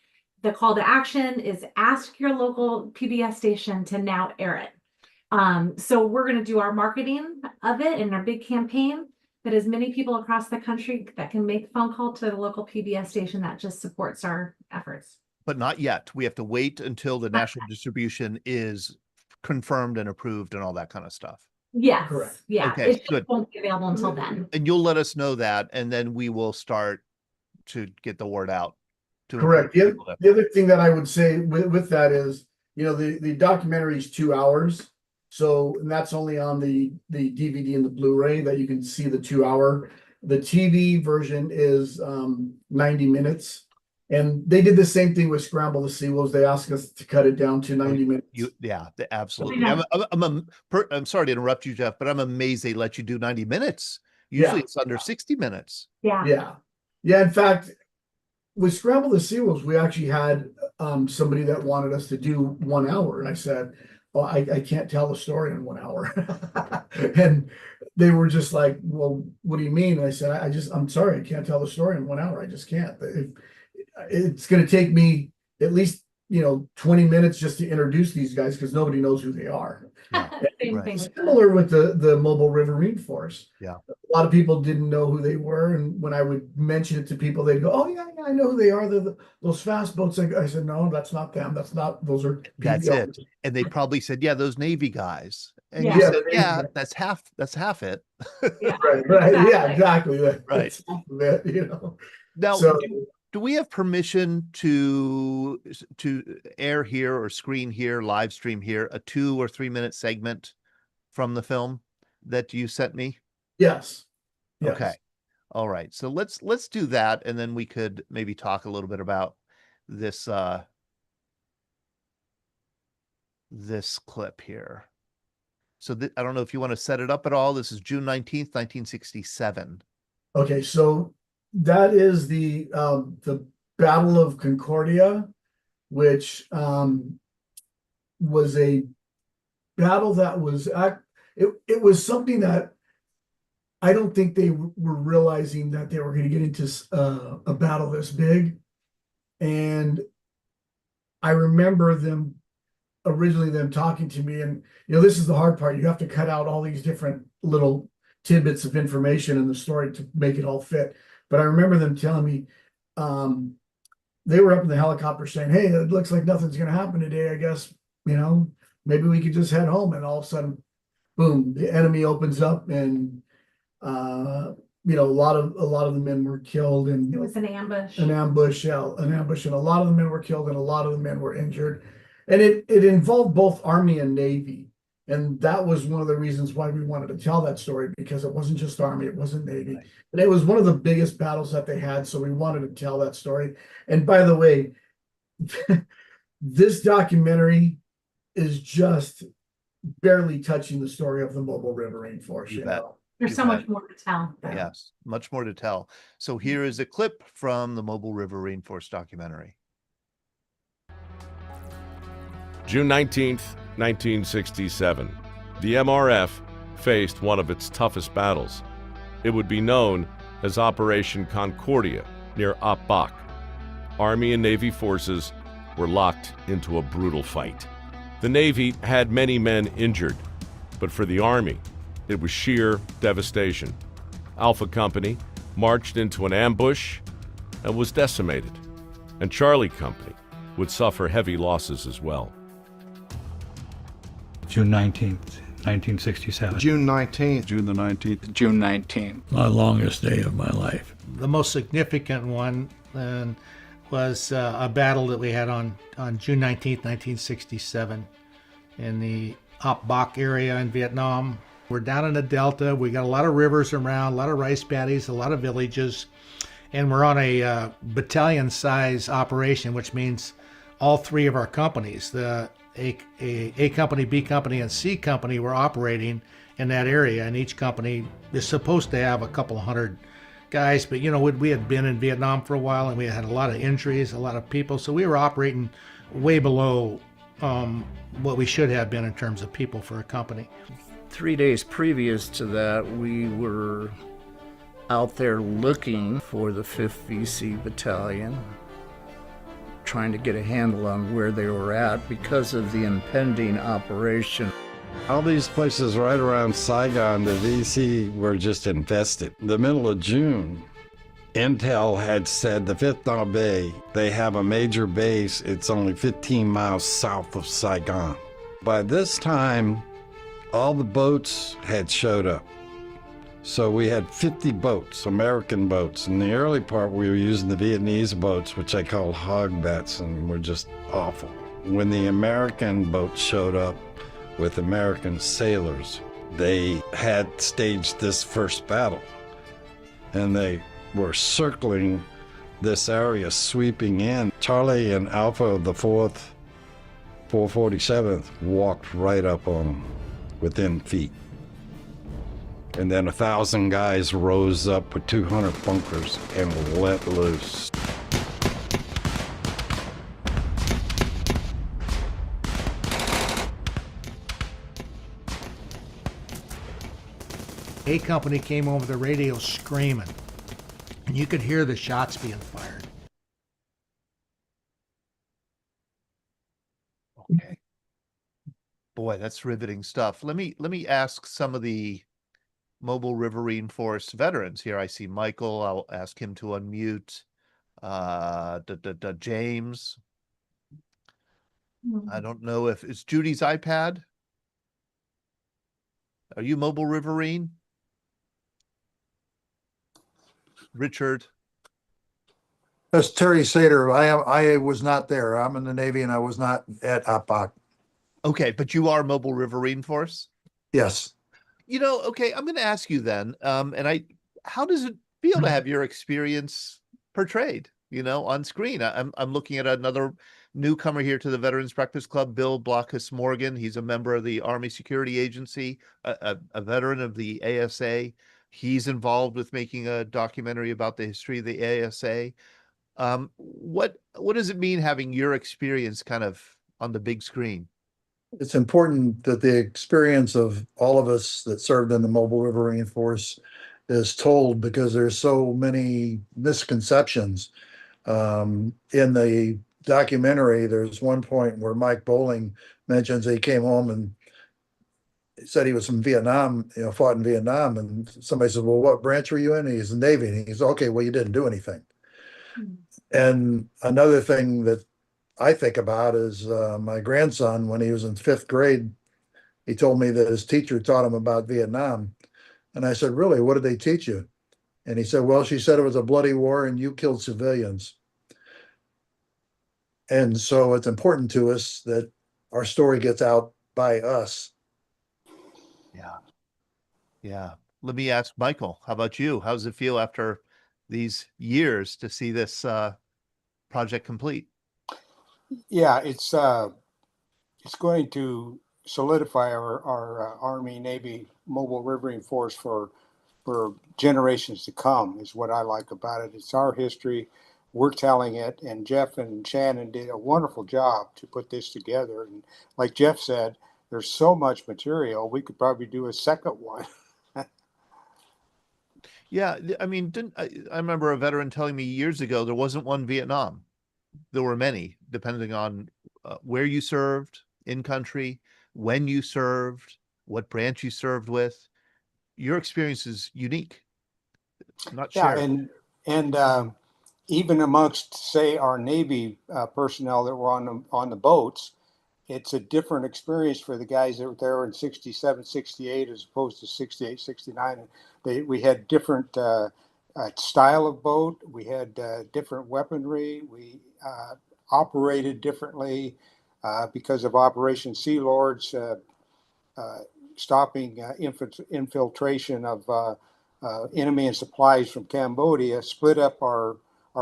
The call to action is ask your local PBS station to now air it. So we're going to do our marketing of it in our big campaign. that as many people across the country that can make a phone call to the local PBS station that just supports our efforts. But not yet. We have to wait until the national distribution is confirmed and approved and all that kind of stuff. Yes. Correct. Yeah. Okay, It just good. won't be available until then. And you'll let us know that, and then we will start to get the word out. To Correct. encourage people to- The other thing that I would say with that is, the documentary is 2 hours. So, and that's only on the DVD and the Blu-ray that you can see the 2 hour. The TV version is 90 minutes. And they did the same thing with Scramble the Seawolves. They asked us to cut it down to 90 minutes. Absolutely. Yeah. I'm sorry to interrupt you, Jeff, but I'm amazed they let you do 90 minutes. Usually Yeah. it's under 60 minutes. Yeah. Yeah. Yeah. In fact, with Scramble the Seawolves, we actually had somebody that wanted us to do 1 hour. And I said, "Oh, I can't tell the story in 1 hour." And they were just like, "Well, what do you mean?" And I said, I'm sorry, I can't tell the story in 1 hour. I just can't. It's going to take me at least, 20 minutes just to introduce these guys because nobody knows who they are. Same Right. thing. Similar with the Mobile Riverine Force. Yeah. A lot of people didn't know who they were. And when I would mention it to people, they'd go, "Oh, yeah, I know who they are. Those fast boats." I said, "No, that's not them. Those are That's PBRs." it. And they probably said, "Yeah, those Navy guys." And Yeah. you Yeah, said, the Navy "Yeah, guys. that's half it." Yeah. Right. Yeah, exactly. Right. That's half of it, Now, So, do we have permission to air here or screen here, live stream here, a 2 or 3 minute segment from the film that you sent me? yes. Okay. All right. So let's do that, and then we could maybe talk a little bit about this this clip here. So I don't know if you want to set it up at all. This is June 19th, 1967. Okay, so that is the Battle of Concordia, which was a battle that was it was something that I don't think they were realizing that they were going to get into a battle this big. And I remember them talking to me, and this is the hard part. You have to cut out all these different little tidbits of information in the story to make it all fit. But I remember them telling me they were up in the helicopter saying, "Hey, it looks like nothing's going to happen today. I guess, maybe we could just head home." And all of a sudden, boom, the enemy opens up, and a lot of the men were killed, and It was an ambush. an ambush, and a lot of the men were killed, and a lot of the men were injured. And it involved both Army and Navy. And that was one of the reasons why we wanted to tell that story, because it wasn't just Army, it wasn't Navy. Right. And it was one of the biggest battles that they had. So we wanted to tell that story. And by the way, this documentary is just barely touching the story of the Mobile Riverine Force. You bet. There's You so bet. much more to tell. Yes, much more to tell. So here is a clip from the Mobile Riverine Force documentary. June 19th, 1967. The MRF faced one of its toughest battles. It would be known as Operation Concordia near Bach. Army and Navy forces were locked into a brutal fight. The Navy had many men injured, but for the Army, it was sheer devastation. Alpha Company marched into an ambush and was decimated, and Charlie Company would suffer heavy losses as well. June 19th, 1967. June 19th. June the 19th. June 19th. My longest day of my life. The most significant one was a battle that we had on June 19th, 1967 in the Bach area in Vietnam. We're down in the Delta. We got a lot of rivers around, a lot of rice paddies, a lot of villages, and we're on a battalion size operation, which means all three of our companies, the A company, B company, and C company, were operating in that area, and each company is supposed to have a couple hundred guys, but we had been in Vietnam for a while, and we had a lot of injuries, a lot of people, so we were operating way below what we should have been in terms of people for a company. 3 days previous to that, we were out there looking for the 5th VC Battalion, trying to get a handle on where they were at because of the impending operation. All these places right around Saigon, the VC were just infested. The middle of June, Intel had said the Vietnam Bay, they have a major base. It's only 15 miles south of Saigon. By this time, all the boats had showed up. So we had 50 boats, American boats. In the early part, we were using the Vietnamese boats, which I called hogbats, and were just awful. When the American boats showed up with American sailors, they had staged this first battle. And they were circling this area, sweeping in. Charlie and Alpha of the 4th, 447th walked right up on them within feet. And then 1,000 guys rose up with 200 bunkers and let loose. A Company came over the radio screaming, and you could hear the shots being fired. Okay. Boy, that's riveting stuff. Let me ask some of the Mobile Riverine Force veterans here. I see Michael. I'll ask him to unmute. James. I don't know if it's Judy's iPad. Are you Mobile Riverine? Richard. That's Terry Sater. I was not there. I'm in the Navy and I was not at APOC. Okay, but you are Mobile Riverine Force? Yes. Okay, I'm going to ask you then, how does it feel to have your experience portrayed, on screen? I'm looking at another newcomer here to the Veterans Breakfast Club, Bill Blockus Morgan. He's a member of the Army Security Agency, a veteran of the ASA. He's involved with making a documentary about the history of the ASA. What does it mean having your experience kind of on the big screen? It's important that the experience of all of us that served in the Mobile Riverine Force is told, because there's so many misconceptions. In the documentary, there's one point where Mike Bowling mentions he came home and said he was from Vietnam, fought in Vietnam. And somebody said, well, what branch were you in? And he's in the Navy. And he's, okay, well, you didn't do anything. And another thing that I think about is my grandson, when he was in 5th grade, he told me that his teacher taught him about Vietnam. And I said, really, what did they teach you? And he said, well, she said it was a bloody war and you killed civilians. And so it's important to us that our story gets out by us. Yeah. Yeah. Let me ask Michael, how about you? How does it feel after these years to see this project complete? Yeah, it's going to solidify our Army, Navy, Mobile Riverine Force for generations to come, is what I like about it. It's our history. We're telling it, and Jeff and Shannon did a wonderful job to put this together. And like Jeff said, there's so much material, we could probably do a second one. Yeah, I mean, I remember a veteran telling me years ago there wasn't one Vietnam. There were many, depending on where you served in country, when you served, what branch you served with. Your experience is unique. Not Yeah, shared. and even amongst, say, our Navy personnel that were on the boats, it's a different experience for the guys that were there in 67, 68, as opposed to 68, 69. We had different style of boat. We had different weaponry. We operated differently because of Operation Sea Lords, stopping infiltration of enemy and supplies from Cambodia, split up our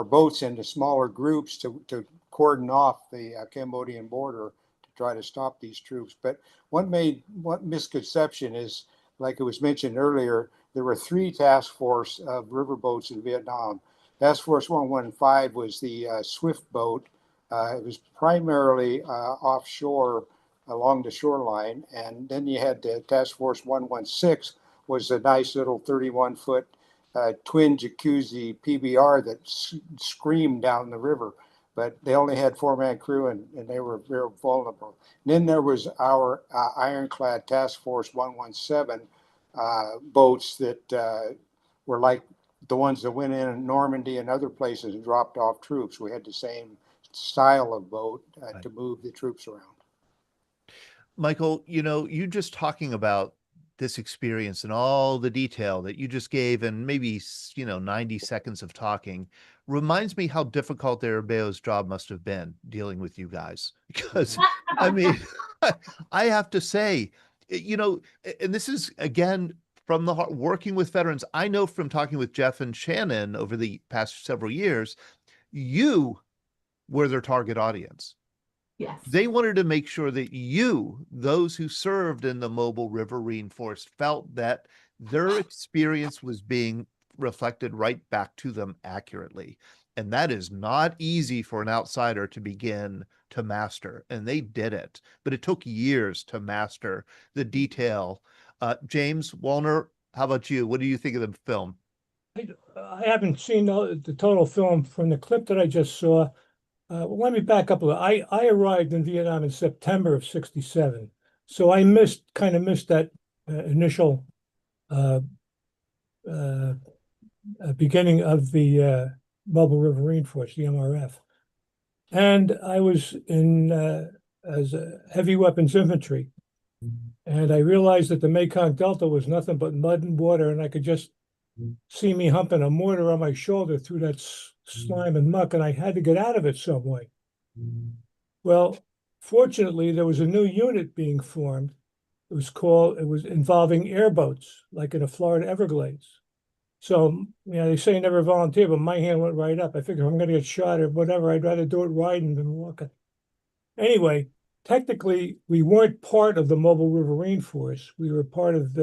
boats into smaller groups to cordon off the Cambodian border to try to stop these troops. But one misconception is, like it was mentioned earlier, there were 3 task force of riverboats in Vietnam. Task Force 115 was the Swift boat. It was primarily offshore along the shoreline. And then you had the Task Force 116 was a nice little 31-foot twin jacuzzi PBR that screamed down the river. but they only had 4-man crew, and they were very vulnerable. And then there was our Ironclad Task Force 117 boats that were like the ones that went in Normandy and other places and dropped off troops. We had the same style of boat to move the troops around. Michael, you just talking about this experience and all the detail that you just gave and maybe 90 seconds of talking reminds me how difficult Arabeo's job must have been dealing with you guys, because I mean I have to say, and this is again from the heart, working with veterans. I know from talking with Jeff and Shannon over the past several years, you were their target audience. Yes. They wanted to make sure that those who served in the Mobile River Reinforced, felt that their experience was being reflected right back to them accurately. And that is not easy for an outsider to begin to master. And they did it, but it took years to master the detail. James Wallner, how about you? What do you think of the film? I haven't seen the total film. From the clip that I just saw, let me back up a little. I arrived in Vietnam in September of '67, so I kind of missed that initial beginning of the Mobile River Reinforced, the MRF, and I was in as heavy weapons infantry, and I realized that the Mekong Delta was nothing but mud and water, and I could just see me humping a mortar on my shoulder through that slime and muck, and I had to get out of it some way. Well, fortunately, there was a new unit being formed. It was involving airboats, like in the Florida Everglades. So, they say never volunteer, but my hand went right up. I figured if I'm going to get shot or whatever, I'd rather do it riding than walking. Anyway, technically, we weren't part of the Mobile River Reinforced. We were part of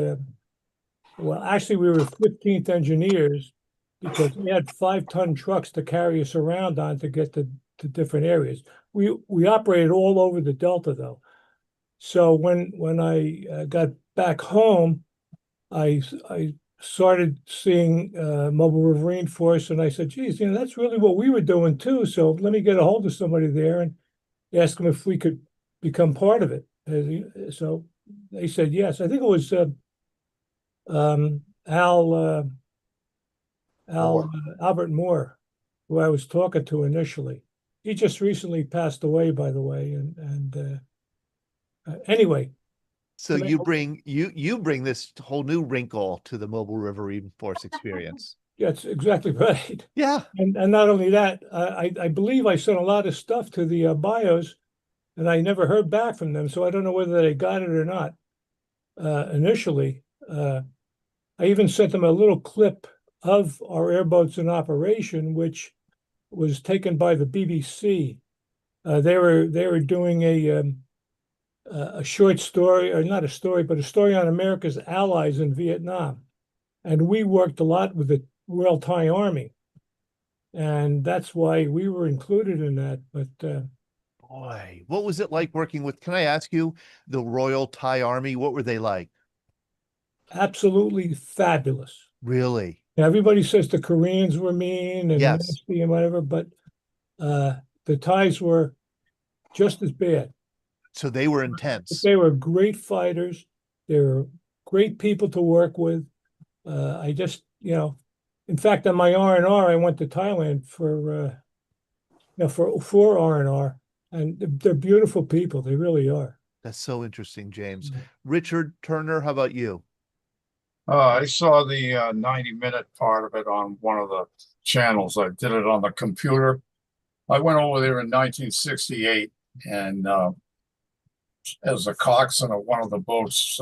actually, we were 15th Engineers, because we had 5-ton trucks to carry us around on to get to different areas. We operated all over the Delta, though. So when I got back home, I started seeing Mobile River Reinforced, and I said, geez, that's really what we were doing too. So let me get a hold of somebody there and ask them if we could become part of it. So they said yes. I think it was Albert Moore, who I was talking to initially. He just recently passed away, by the way. And anyway. So you bring this whole new wrinkle to the Mobile River Reinforced experience. Yeah, that's exactly right. Yeah. And not only that, I believe I sent a lot of stuff to the bios, and I never heard back from them. So I don't know whether they got it or not initially. I even sent them a little clip of our airboats in operation, which was taken by the BBC. They were doing a short story, or not a story, but a story on America's allies in Vietnam. And we worked a lot with the Royal Thai Army. And that's why we were included in that. But boy, what was it like working with, can I ask you, the Royal Thai Army? What were they like? Absolutely fabulous. Really? Everybody says the Koreans were mean and yes, nasty and whatever, but the Thais were just as bad. So they were intense. But they were great fighters. They were great people to work with. I just, in fact, on my R&R, I went to Thailand for R&R, and they're beautiful people. They really are. That's so interesting, James. Richard Turner, how about you? I saw the 90-minute part of it on one of the channels. I did it on the computer. I went over there in 1968 and as a coxswain of one of the boats,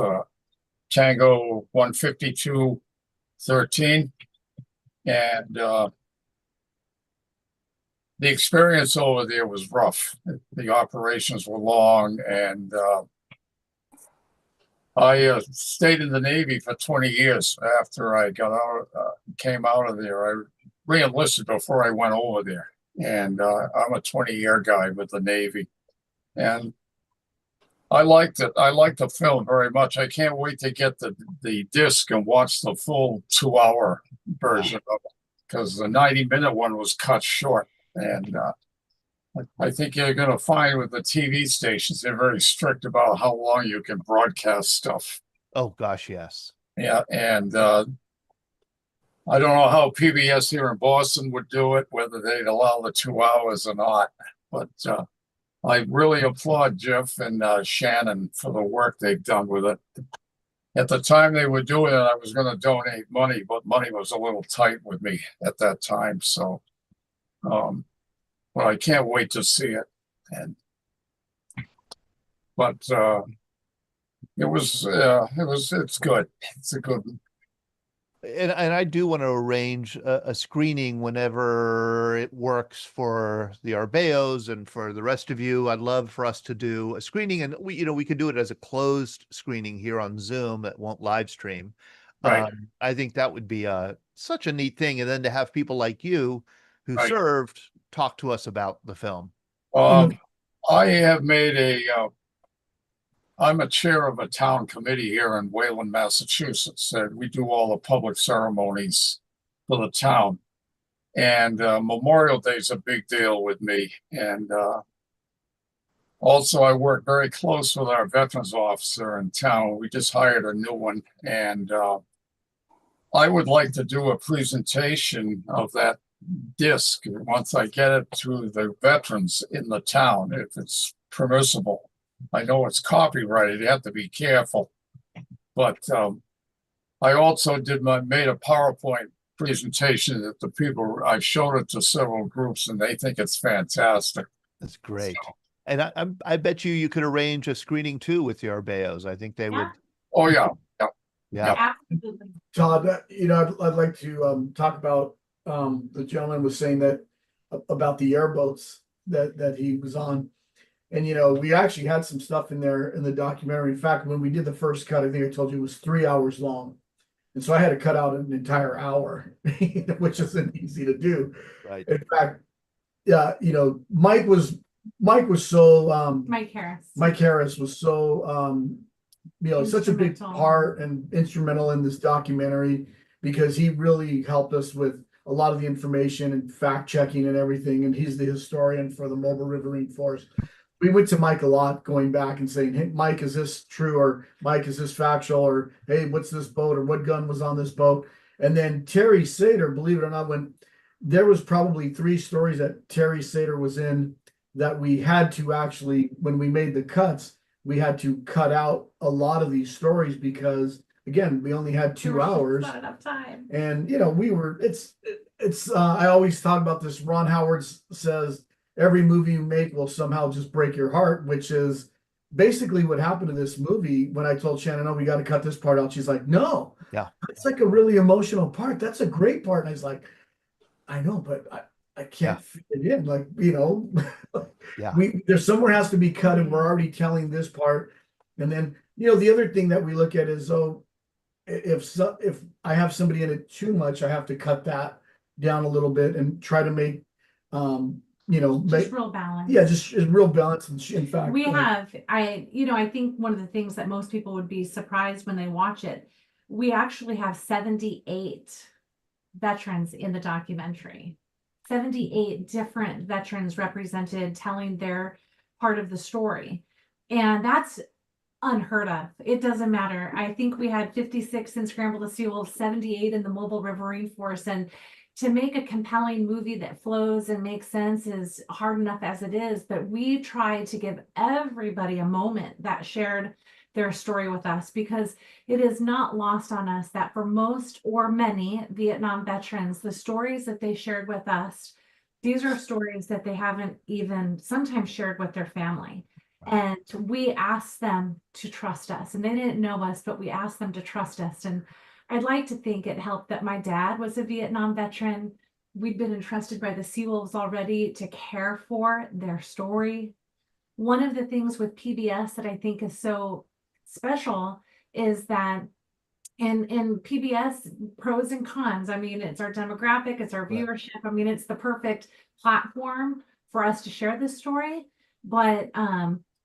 Tango 152-13. And the experience over there was rough. The operations were long, and I stayed in the Navy for 20 years after I got out, came out of there. I re-enlisted before I went over there. And I'm a 20-year guy with the Navy. And I liked it. I liked the film very much. I can't wait to get the disc and watch the full 2-hour version of it, because the 90-minute one was cut short. And I think you're going to find with the TV stations, they're very strict about how long you can broadcast stuff. Oh gosh, yes. Yeah, and I don't know how PBS here in Boston would do it, whether they'd allow the 2 hours or not. But I really applaud Jeff and Shannon for the work they've done with it. At the time they were doing it, I was going to donate money, but money was a little tight with me at that time. So, but I can't wait to see it. But it's good. It's a good one. And I do want to arrange a screening whenever it works for the Arbeos and for the rest of you. I'd love for us to do a screening, and we could do it as a closed screening here on Zoom that won't live stream. Right. I think that would be such a neat thing, and then to have people like you who Right. served talk to us about the film. I have made I'm a chair of a town committee here in Wayland, Massachusetts. We do all the public ceremonies for the town. And Memorial Day is a big deal with me. And also, I work very close with our veterans officer in town. We just hired a new one. And I would like to do a presentation of that disc once I get it to the veterans in the town, if it's permissible. I know it's copyrighted, you have to be careful. But I also made a PowerPoint presentation that the people, I showed it to several groups and they think it's fantastic. That's great. So, and I bet you could arrange a screening too with the Arbeos. I think they would. Oh yeah. Yeah. Absolutely. Todd, I'd like to talk about the gentleman was saying that about the airboats that he was on. And, we actually had some stuff in there in the documentary. In fact, when we did the first cut, I think I told you it was 3 hours long. And so I had to cut out an entire hour, which isn't easy to do. Right. In fact, yeah, Mike was so, Mike Harris. Mike Harris was so, such a big part and instrumental in this documentary because he really helped us with a lot of the information and fact checking and everything. And he's the historian for the Mobile Riverine Force. We went to Mike a lot going back and saying, hey, Mike, is this true? Or Mike, is this factual? Or, hey, what's this boat? Or what gun was on this boat? And then Terry Sater, believe it or not, when there was probably 3 stories that Terry Sater was in that we had to actually, when we made the cuts, we had to cut out a lot of these stories because, again, we only had 2 hours. Not enough time. And, I always talk about this. Ron Howard says, every movie you make will somehow just break your heart, which is basically what happened to this movie. When I told Shannon, oh, we got to cut this part out. She's like, no, yeah, it's like a really emotional part. That's a great part. And I was like, I know, but I can't fit it in. Like, yeah, there's somewhere has to be cut and we're already telling this part. And then, the other thing that we look at is, if I have somebody in it too much, I have to cut that down a little bit and try to make, just real balance. Yeah, just real balance. And in fact, I think one of the things that most people would be surprised when they watch it, we actually have 78 veterans in the documentary, 78 different veterans represented telling their part of the story. And that's unheard of. It doesn't matter. I think we had 56 in Scramble the Sea Wolf, 78 in the Mobile Riverine Force. And to make a compelling movie that flows and makes sense is hard enough as it is, but we try to give everybody a moment that shared their story with us, because it is not lost on us that for most or many Vietnam veterans, the stories that they shared with us, these are stories that they haven't even sometimes shared with their family. And we asked them to trust us, and they didn't know us, but we asked them to trust us. And I'd like to think it helped that my dad was a Vietnam veteran. We'd been entrusted by the Seawolves already to care for their story. One of the things with PBS that I think is so special is that in PBS, pros and cons. I mean, it's our demographic, it's our viewership. I mean, it's the perfect platform for us to share this story. But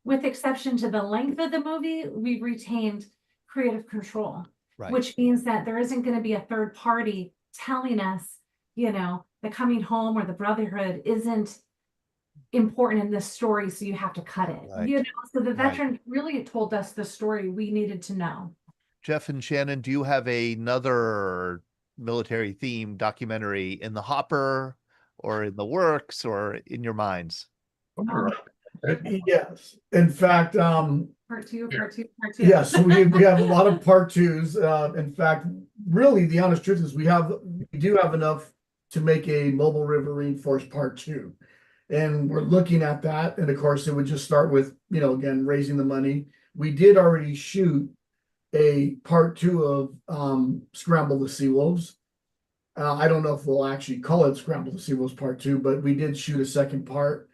with exception to the length of the movie, we've retained creative control. Right. Which means that there isn't going to be a third party telling us, the coming home or the brotherhood isn't important in this story, so you have to cut it. Right. You know, so the Right. veteran really told us the story we needed to know. Jeff and Shannon, do you have another military theme documentary in the hopper or in the works or in your minds? Yes. In fact, Part two. yes, we have a lot of part twos. In fact, really, the honest truth is we do have enough to make a Mobile River Reinforced Part 2. And we're looking at that. And of course, it would just start with, again, raising the money. We did already shoot a part 2 of Scramble the Sea Wolves. I don't know if we'll actually call it Scramble the Sea Wolves Part 2, but we did shoot a second part.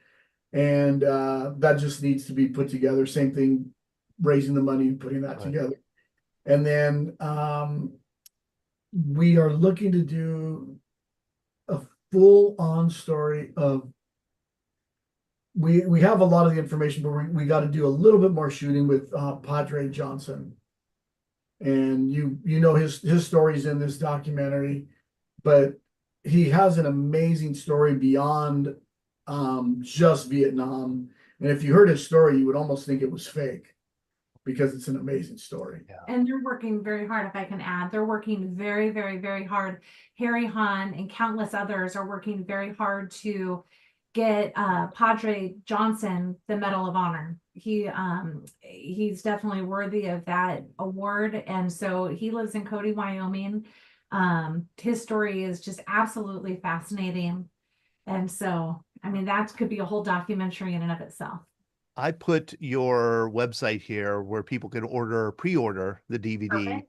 And that just needs to be put together. Same thing, raising the money and putting that together. And then we are looking to do a full-on story of, we have a lot of the information, but we got to do a little bit more shooting with Padre Johnson. And you know his stories in this documentary, but he has an amazing story beyond just Vietnam. And if you heard his story, you would almost think it was fake, because it's an amazing story. And they're working very hard, if I can add. They're working very, very, very hard. Harry Hahn and countless others are working very hard to get Padre Johnson the Medal of Honor. He's definitely worthy of that award. And so he lives in Cody, Wyoming. His story is just absolutely fascinating. And so, I mean, that could be a whole documentary in and of itself. I put your website here where people can pre-order the DVD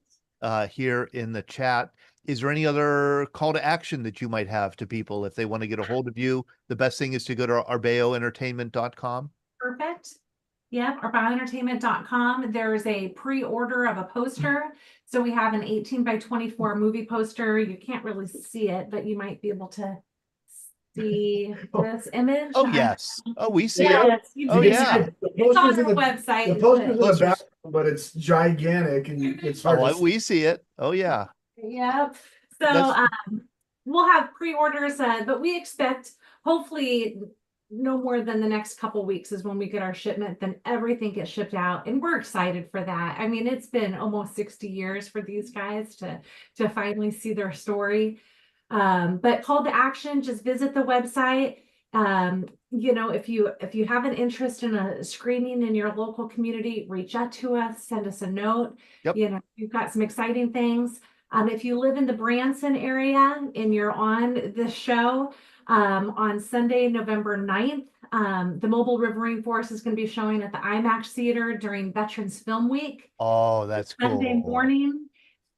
here in the chat. Is there any other call to action that you might have to people if they want to get a hold of you? The best thing is to go to arbeoentertainment.com. Perfect. Yep, arbeoentertainment.com. There's a pre-order of a poster. So we have an 18 by 24 movie poster. You can't really see it, but you might be able to see this image. Oh, yes. Oh, we see Yes, it. you Oh, do. yeah. It's on our website. The poster's in the back, but it's gigantic and it's hard to see. We see it. Oh, yeah. Yep. So we'll have pre-orders, but we expect hopefully no more than the next couple weeks is when we get our shipment, then everything gets shipped out. And we're excited for that. I mean, it's been almost 60 years for these guys to finally see their story. But call to action, just visit the website. You know, if you have an interest in a screening in your local community, reach out to us, send us a note. You know, you've got some exciting things. If you live in the Branson area and you're on this show, on Sunday, November 9th, the Mobile River Reinforced is going to be showing at the IMAX Theater during Veterans Film Week. Oh, that's cool. Sunday morning.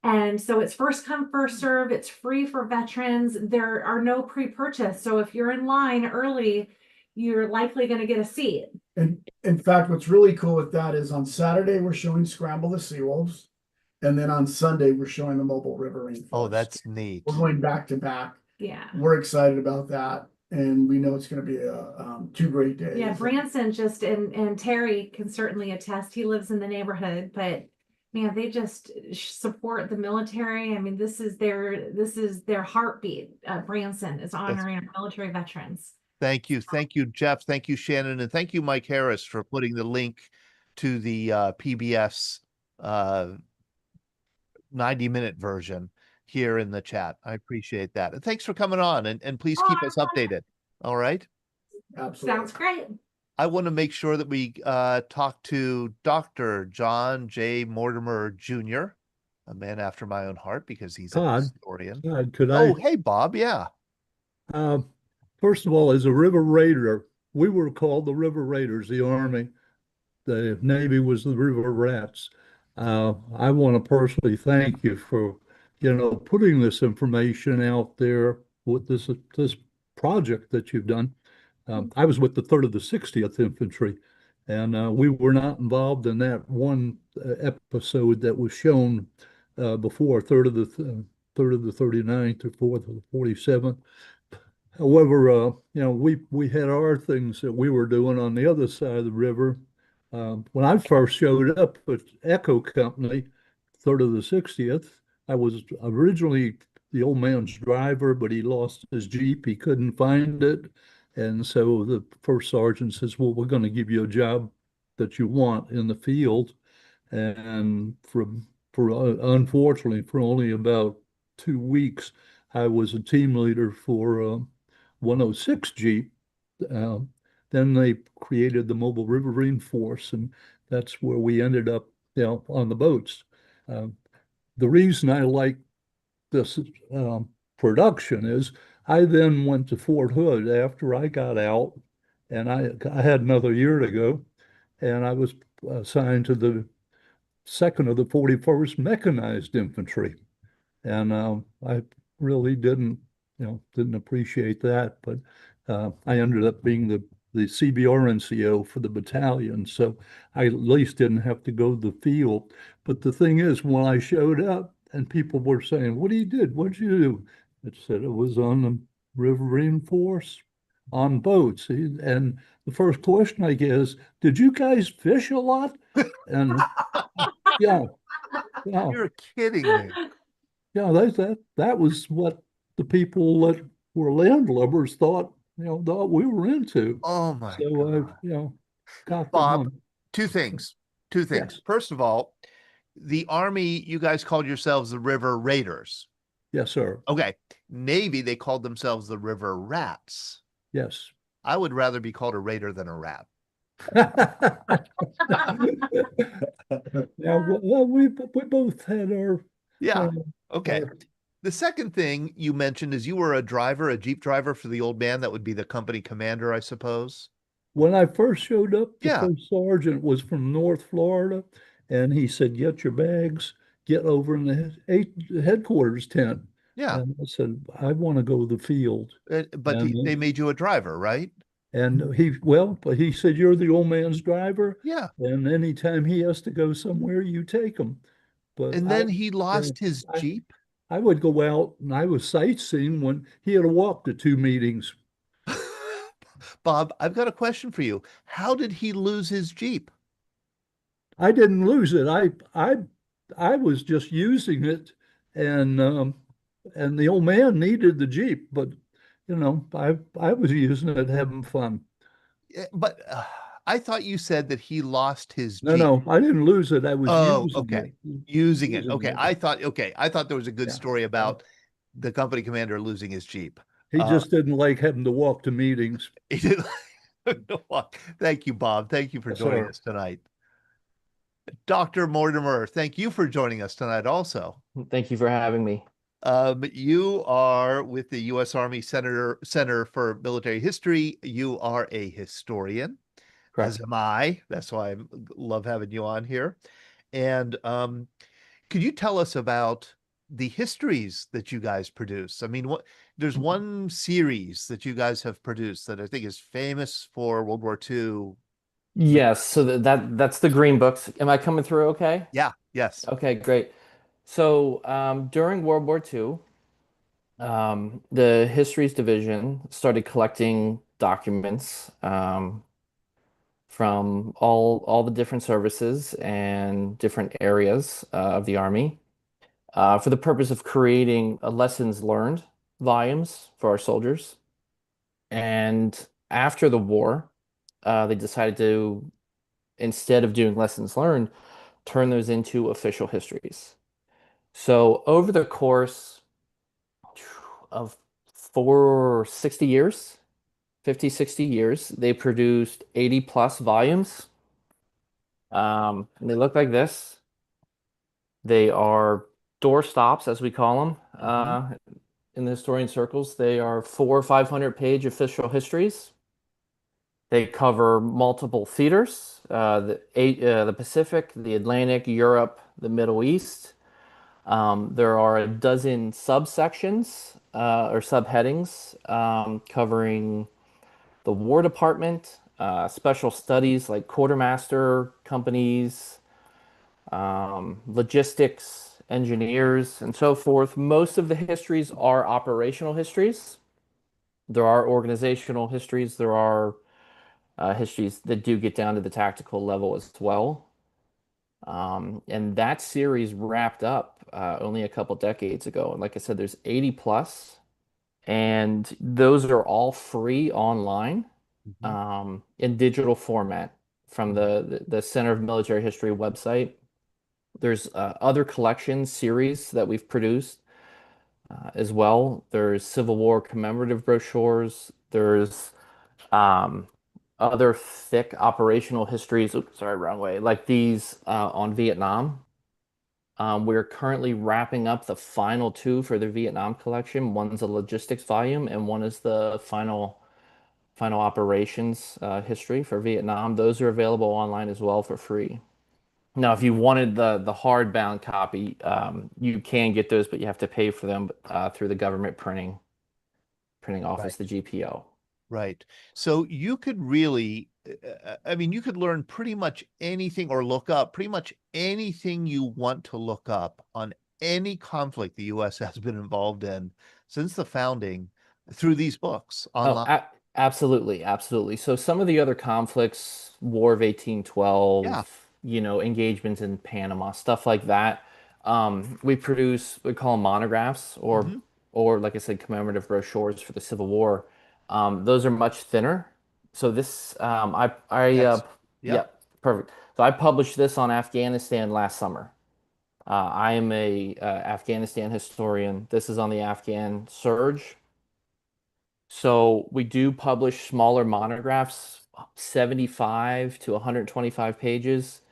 And so it's first come, first serve. It's free for veterans. There are no pre-purchase. So if you're in line early, you're likely going to get a seat. And in fact, what's really cool with that is on Saturday, we're showing Scramble the Sea Wolves. And then on Sunday, we're showing the Mobile River Reinforced. Oh, that's neat. We're going back to back. Yeah. We're excited about that. And we know it's going to be two great days. Yeah, Branson just, and Terry can certainly attest. He lives in the neighborhood, but man, they just support the military. I mean, this is their heartbeat. Branson is honoring our military veterans. Thank you. Thank you, Jeff. Thank you, Shannon. And thank you, Mike Harris, for putting the link to the PBS 90-minute version here in the chat. I appreciate that. And thanks for coming on, and please keep us updated. All right. Absolutely. Sounds great. I want to make sure that we talk to Dr. John J. Mortimer Jr., a man after my own heart, because he's a historian. Could Oh, hey, Bob. Yeah. First of all, as a River Raider, we were called the River Raiders, the Army. The Navy was the River Rats. I want to personally thank you for, putting this information out there with this project that you've done. I was with the 3rd of the 60th Infantry, and we were not involved in that one episode that was shown before 3rd of the 39th or 4th of the 47th. However, we had our things that we were doing on the other side of the river. When I first showed up at Echo Company, 3rd of the 60th, I was originally the old man's driver, but he lost his Jeep. He couldn't find it. And so the first sergeant says, well, we're going to give you a job that you want in the field. And unfortunately, for only about 2 weeks, I was a team leader for 106 Jeep. Then they created the Mobile Riverine Force, and that's where we ended up, on the boats. The reason I like this production is I then went to Fort Hood after I got out, and I had another year to go, and I was assigned to the 2nd of the 41st Mechanized Infantry. And I really didn't appreciate that, but I ended up being the CBR NCO for the battalion, so I at least didn't have to go to the field. But the thing is, when I showed up and people were saying, what you did? What'd you do? I said it was on the Riverine Force on boats. And the first question I get is, did you guys fish a lot? And yeah, You're kidding me. Yeah, that was what the people that were landlubbers thought we were into. Oh my So God. got Bob, them. two things. Yes. First of all, the Army, you guys called yourselves the River Raiders. Yes, sir. Okay. Navy, they called themselves the River Rats. Yes. I would rather be called a raider than a rat. Yeah, well, we both had our Yeah. Okay. The second thing you mentioned is you were a driver, a Jeep driver for the old man. That would be the company commander, I suppose. When I first showed up, the Yeah. first sergeant was from North Florida, and he said, get your bags, get over in the headquarters tent. Yeah. And I said, I want to go to the field. But And, they made you a driver, right? And but he said, you're the old man's driver. Yeah. And anytime he has to go somewhere, you take him. But And then he lost his Jeep. I would go out and I was sightseeing when he had to walk to 2 meetings. Bob, I've got a question for you. How did he lose his Jeep? I didn't lose it. I was just using it, and the old man needed the Jeep, but I was using it, having fun. But I thought you said that he lost his No, Jeep. no, I didn't lose it. I was using okay. it. Using it. Okay. I thought there was a good story about the company commander losing his Jeep. He just didn't like having to walk to meetings. He didn't walk. Thank you, Bob. Thank you for joining us tonight. Dr. Mortimer, thank you for joining us tonight also. Thank you for having me. You are with the U.S. Army Center for Military History. You are a historian, as am I. That's why I love having you on here. And could you tell us about the histories that you guys produce? I mean, there's one series that you guys have produced that I think is famous for World War II. Yes, so that's the green books. Am I coming through okay? Yeah, yes. Okay, great. So during World War II, the Histories Division started collecting documents from all the different services and different areas of the Army for the purpose of creating lessons learned volumes for our soldiers. And after the war, they decided to, instead of doing lessons learned, turn those into official histories. So over the course of 60 years, 50, 60 years, they produced 80 plus volumes. And they look like this. They are door stops, as we call them, in the historian circles. They are 400 or 500 page official histories. They cover multiple theaters, the Pacific, the Atlantic, Europe, the Middle East. There are a dozen subsections or subheadings covering the War Department, special studies like quartermaster companies, logistics, engineers, and so forth. Most of the histories are operational histories. There are organizational histories. There are histories that do get down to the tactical level as well. And that series wrapped up only a couple decades ago. And like I said, there's 80 plus. And those are all free online in digital format from the Center of Military History website. There's other collections series that we've produced as well. There's Civil War commemorative brochures. There's other thick operational histories. Oops, sorry, wrong way. Like these on Vietnam. We're currently wrapping up the final two for the Vietnam collection. One's a logistics volume, and one is the final operations history for Vietnam. Those are available online as well for free. Now, if you wanted the hardbound copy, you can get those, but you have to pay for them through the government printing office, the GPO. Right. So you could really, I mean, you could learn pretty much anything or look up pretty much anything you want to look up on any conflict the U.S. has been involved in since the founding through these books online. Oh, absolutely, absolutely. So some of the other conflicts, War of 1812, Yeah. Engagements in Panama, stuff like that. We call them monographs or like I said, commemorative brochures for the Civil War. Those are much thinner. So this, yeah, perfect. So I published this on Afghanistan last summer. I am a Afghanistan historian. This is on the Afghan surge. So we do publish smaller monographs, 75 to 125 pages.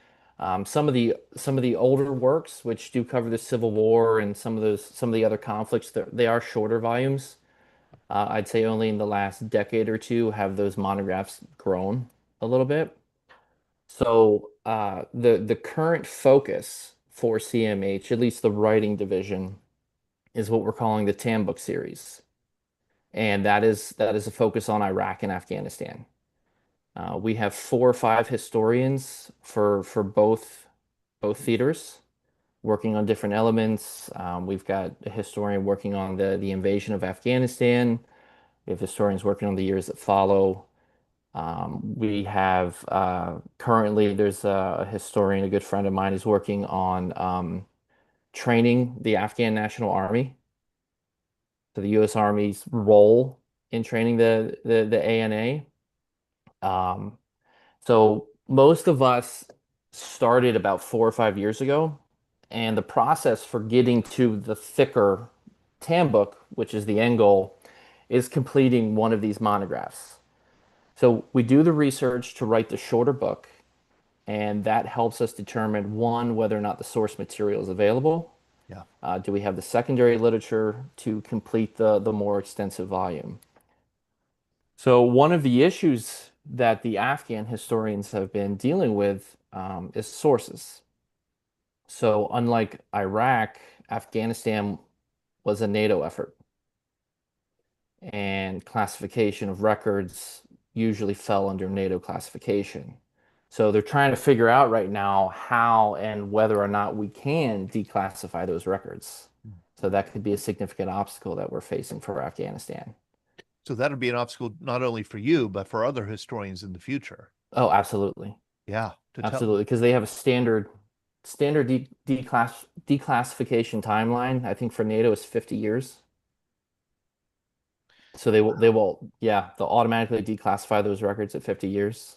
Some of the older works, which do cover the Civil War and some of the other conflicts, they are shorter volumes. I'd say only in the last decade or two have those monographs grown a little bit. So the current focus for CMH, at least the writing division, is what we're calling the Tam book series. And that is a focus on Iraq and Afghanistan. We have 4 or 5 historians for both theaters working on different elements. We've got a historian working on the invasion of Afghanistan. We have historians working on the years that follow. We have currently there's a historian, a good friend of mine, is working on training the Afghan National Army. So the U.S. Army's role in training the ANA. So most of us started about 4 or 5 years ago, and the process for getting to the thicker TAM book, which is the end goal, is completing one of these monographs. So we do the research to write the shorter book, and that helps us determine, one, whether or not the source material is available. Yeah. Do we have the secondary literature to complete the more extensive volume? So one of the issues that the Afghan historians have been dealing with is sources. So unlike Iraq, Afghanistan was a NATO effort, and classification of records usually fell under NATO classification. So they're trying to figure out right now how and whether or not we can declassify those records. So that could be a significant obstacle that we're facing for Afghanistan. So that'll be an obstacle not only for you, but for other historians in the future. Oh, absolutely. Yeah. Absolutely, because they have a standard declassification timeline. I think for NATO is 50 years. So they'll automatically declassify those records at 50 years.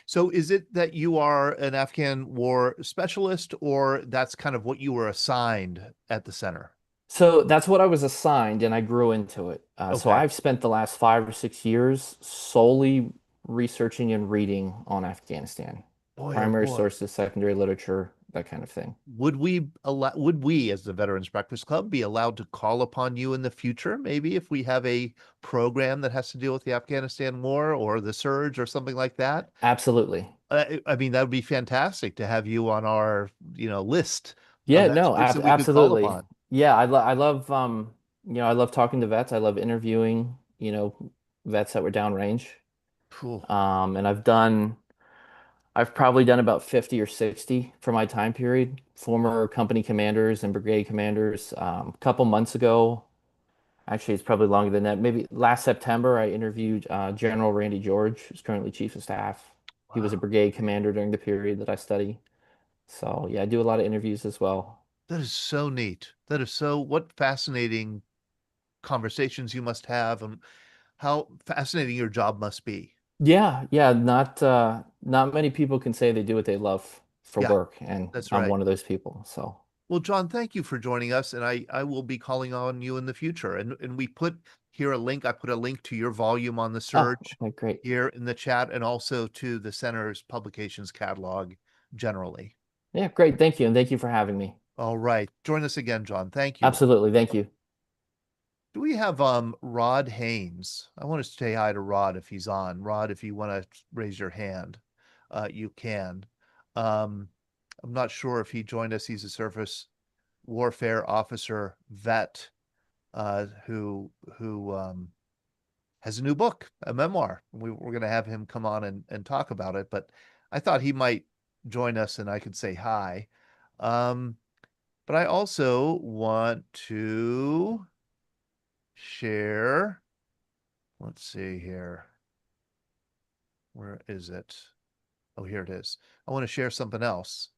So is it that you are an Afghan war specialist, or that's kind of what you were assigned at the center? So that's what I was assigned, and I grew into it. So I've spent the last 5 or 6 years solely researching and reading on Afghanistan. Boy, oh Primary boy. sources, secondary literature, that kind of thing. Would we as the Veterans Breakfast Club be allowed to call upon you in the future? Maybe if we have a program that has to deal with the Afghanistan war or the surge or something like that? Absolutely. I mean, that would be fantastic to have you on our, list. Yeah, of no, experts that we could call absolutely. upon. Yeah, I love I love talking to vets. I love interviewing, vets that were downrange. Cool. And I've probably done about 50 or 60 for my time period. Former company commanders and brigade commanders. A couple months ago, actually, it's probably longer than that. Maybe last September, I interviewed General Randy George, who's currently Chief of Staff. He was a brigade commander during the period that I study. So yeah, I do a lot of interviews as well. That is so neat. What fascinating conversations you must have and how fascinating your job must be. Yeah, yeah, not many people can say they do what they love for Yeah, work, and that's I'm right. one of those people. So, Well, John, thank you for joining us, and I will be calling on you in the future. And we put here a link. I put a link to your volume on the Surge okay, great. here in the chat, and also to the center's publications catalog generally. Yeah, great. Thank you, and thank you for having me. All right, join us again, John. Thank you. Absolutely, thank you. Do we have Rod Haynes? I want to say hi to Rod if he's on. Rod, if you want to raise your hand, you can. I'm not sure if he joined us. He's a surface warfare officer vet who has a new book, a memoir. We're going to have him come on and talk about it, but I thought he might join us and I could say hi. But I also want to share, let's see here. Where is it? Oh, here it is. I want to share something else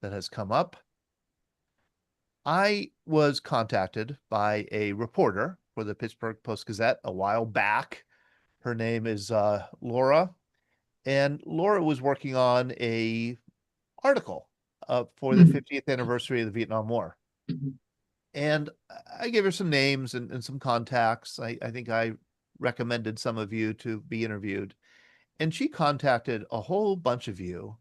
that has come up. I was contacted by a reporter for the Pittsburgh Post-Gazette a while back. Her name is Laura, and Laura was working on a article for the 50th anniversary of the Vietnam War. And I gave her some names and some contacts. I think I recommended some of you to be interviewed. And she contacted a whole bunch of you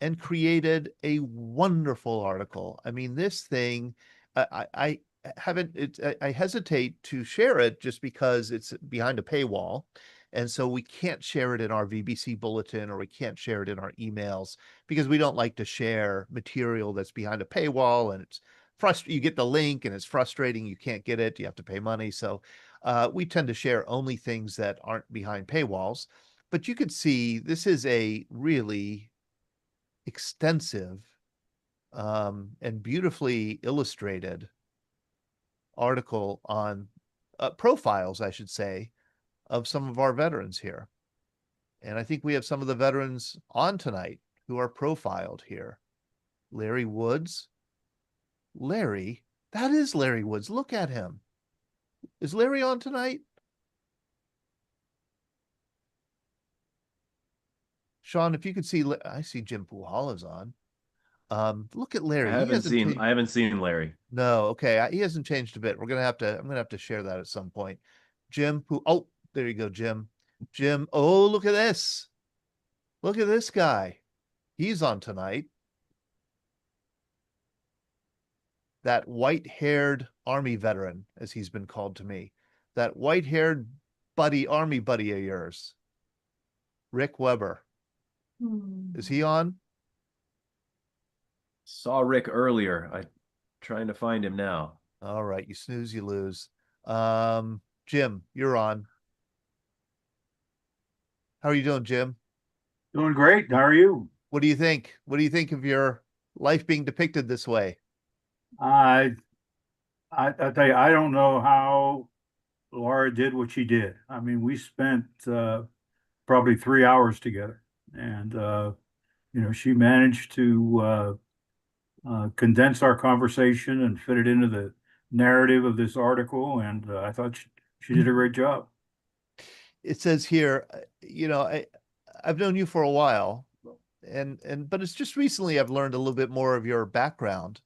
and created a wonderful article. I mean, this thing, I haven't, I hesitate to share it just because it's behind a paywall. And so we can't share it in our VBC bulletin, or we can't share it in our emails because we don't like to share material that's behind a paywall, and it's frustrating. You get the link and it's frustrating. You can't get it. You have to pay money. So we tend to share only things that aren't behind paywalls. But you could see this is a really extensive and beautifully illustrated article on profiles, I should say, of some of our veterans here. And I think we have some of the veterans on tonight who are profiled here. Larry Woods. Larry, that is Larry Woods. Look at him. Is Larry on tonight? Sean, if you could see, I see Jim Puhala's on. Look at Larry. I haven't seen Larry. No, okay. He hasn't changed a bit. I'm gonna have to share that at some point. Jim, oh, there you go, Jim. Jim, oh, look at this. Look at this guy. He's on tonight. That white-haired Army veteran, as he's been called to me. That white-haired Army buddy of yours. Rick Weber. Is he on? Saw Rick earlier. I'm trying to find him now. All right, you snooze, you lose. Jim, you're on. How are you doing, Jim? Doing great. How are you? What do you think? What do you think of your life being depicted this way? I tell you, I don't know how Laura did what she did. I mean, we spent probably 3 hours together, and she managed to condense our conversation and fit it into the narrative of this article, and I thought she did a great job. It says here, I've known you for a while, but it's just recently I've learned a little bit more of your background.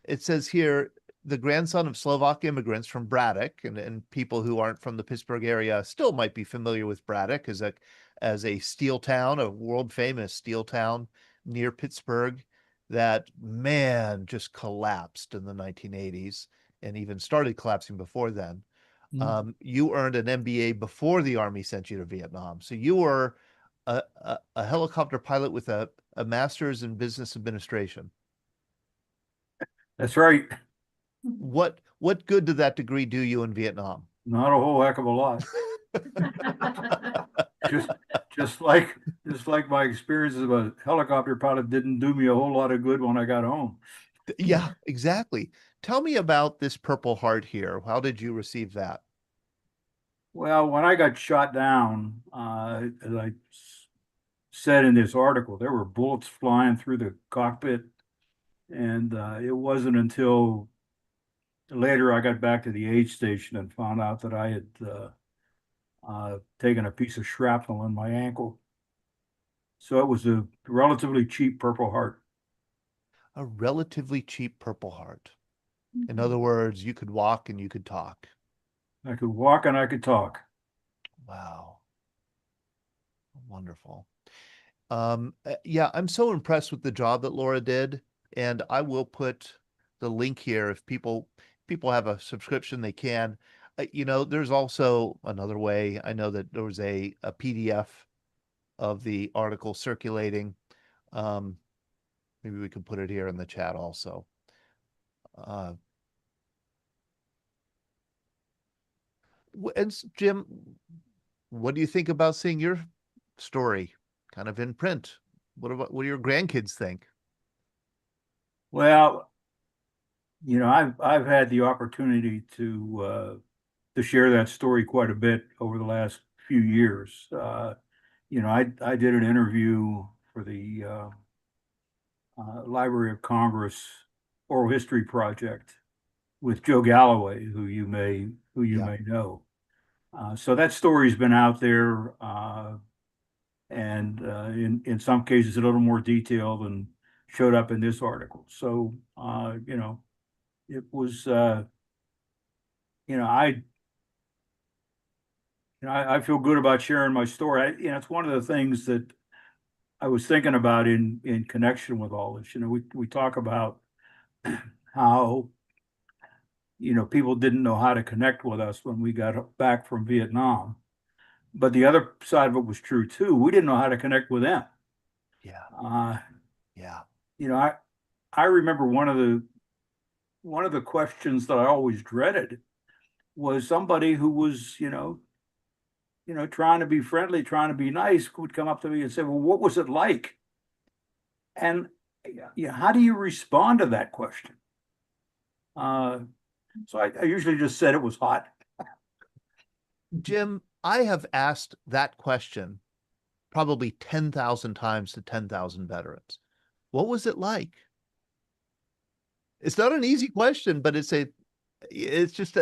It says here, the grandson of Slovak immigrants from Braddock, and people who aren't from the Pittsburgh area still might be familiar with Braddock as a steel town, a world famous steel town near Pittsburgh that, man, just collapsed in the 1980s and even started collapsing before then. You earned an MBA before the Army sent you to Vietnam. So you were a helicopter pilot with a master's in business administration. That's right. What good did that degree do you in Vietnam? Not a whole heck of a lot. just like my experience as a helicopter pilot didn't do me a whole lot of good when I got home. Yeah, exactly. Tell me about this Purple Heart here. How did you receive that? Well, when I got shot down, as I said in this article, there were bullets flying through the cockpit. And it wasn't until later I got back to the aid station and found out that I had taken a piece of shrapnel in my ankle. So it was a relatively cheap Purple Heart. A relatively cheap Purple Heart. In other words, you could walk and you could talk. I could walk and I could talk. Wow. Wonderful. Yeah, I'm so impressed with the job that Laura did, and I will put the link here if people have a subscription, they can. You know, there's also another way. I know that there was a PDF of the article circulating. Maybe we can put it here in the chat also. And Jim, what do you think about seeing your story kind of in print? What do your grandkids think? Well, you know, I've had the opportunity to share that story quite a bit over the last few years. You know, I did an interview for the Library of Congress Oral History Project with Joe Galloway, who you may know. So that story's been out there, and in some cases a little more detailed and showed up in this article. So you know, it was you know, I feel good about sharing my story. You know, it's one of the things that I was thinking about in connection with all this. You know, we talk about how, you know, people didn't know how to connect with us when we got back from Vietnam. But the other side of it was true too. We didn't know how to connect with them. Yeah. Yeah. You know, I remember one of the questions that I always dreaded was somebody who was, you know, trying to be friendly, trying to be nice, would come up to me and say, well, what was it like? And you know, how do you respond to that question? So I usually just said it was hot. Jim, I have asked that question probably 10,000 times to 10,000 veterans. What was it like? It's not an easy question, but it's just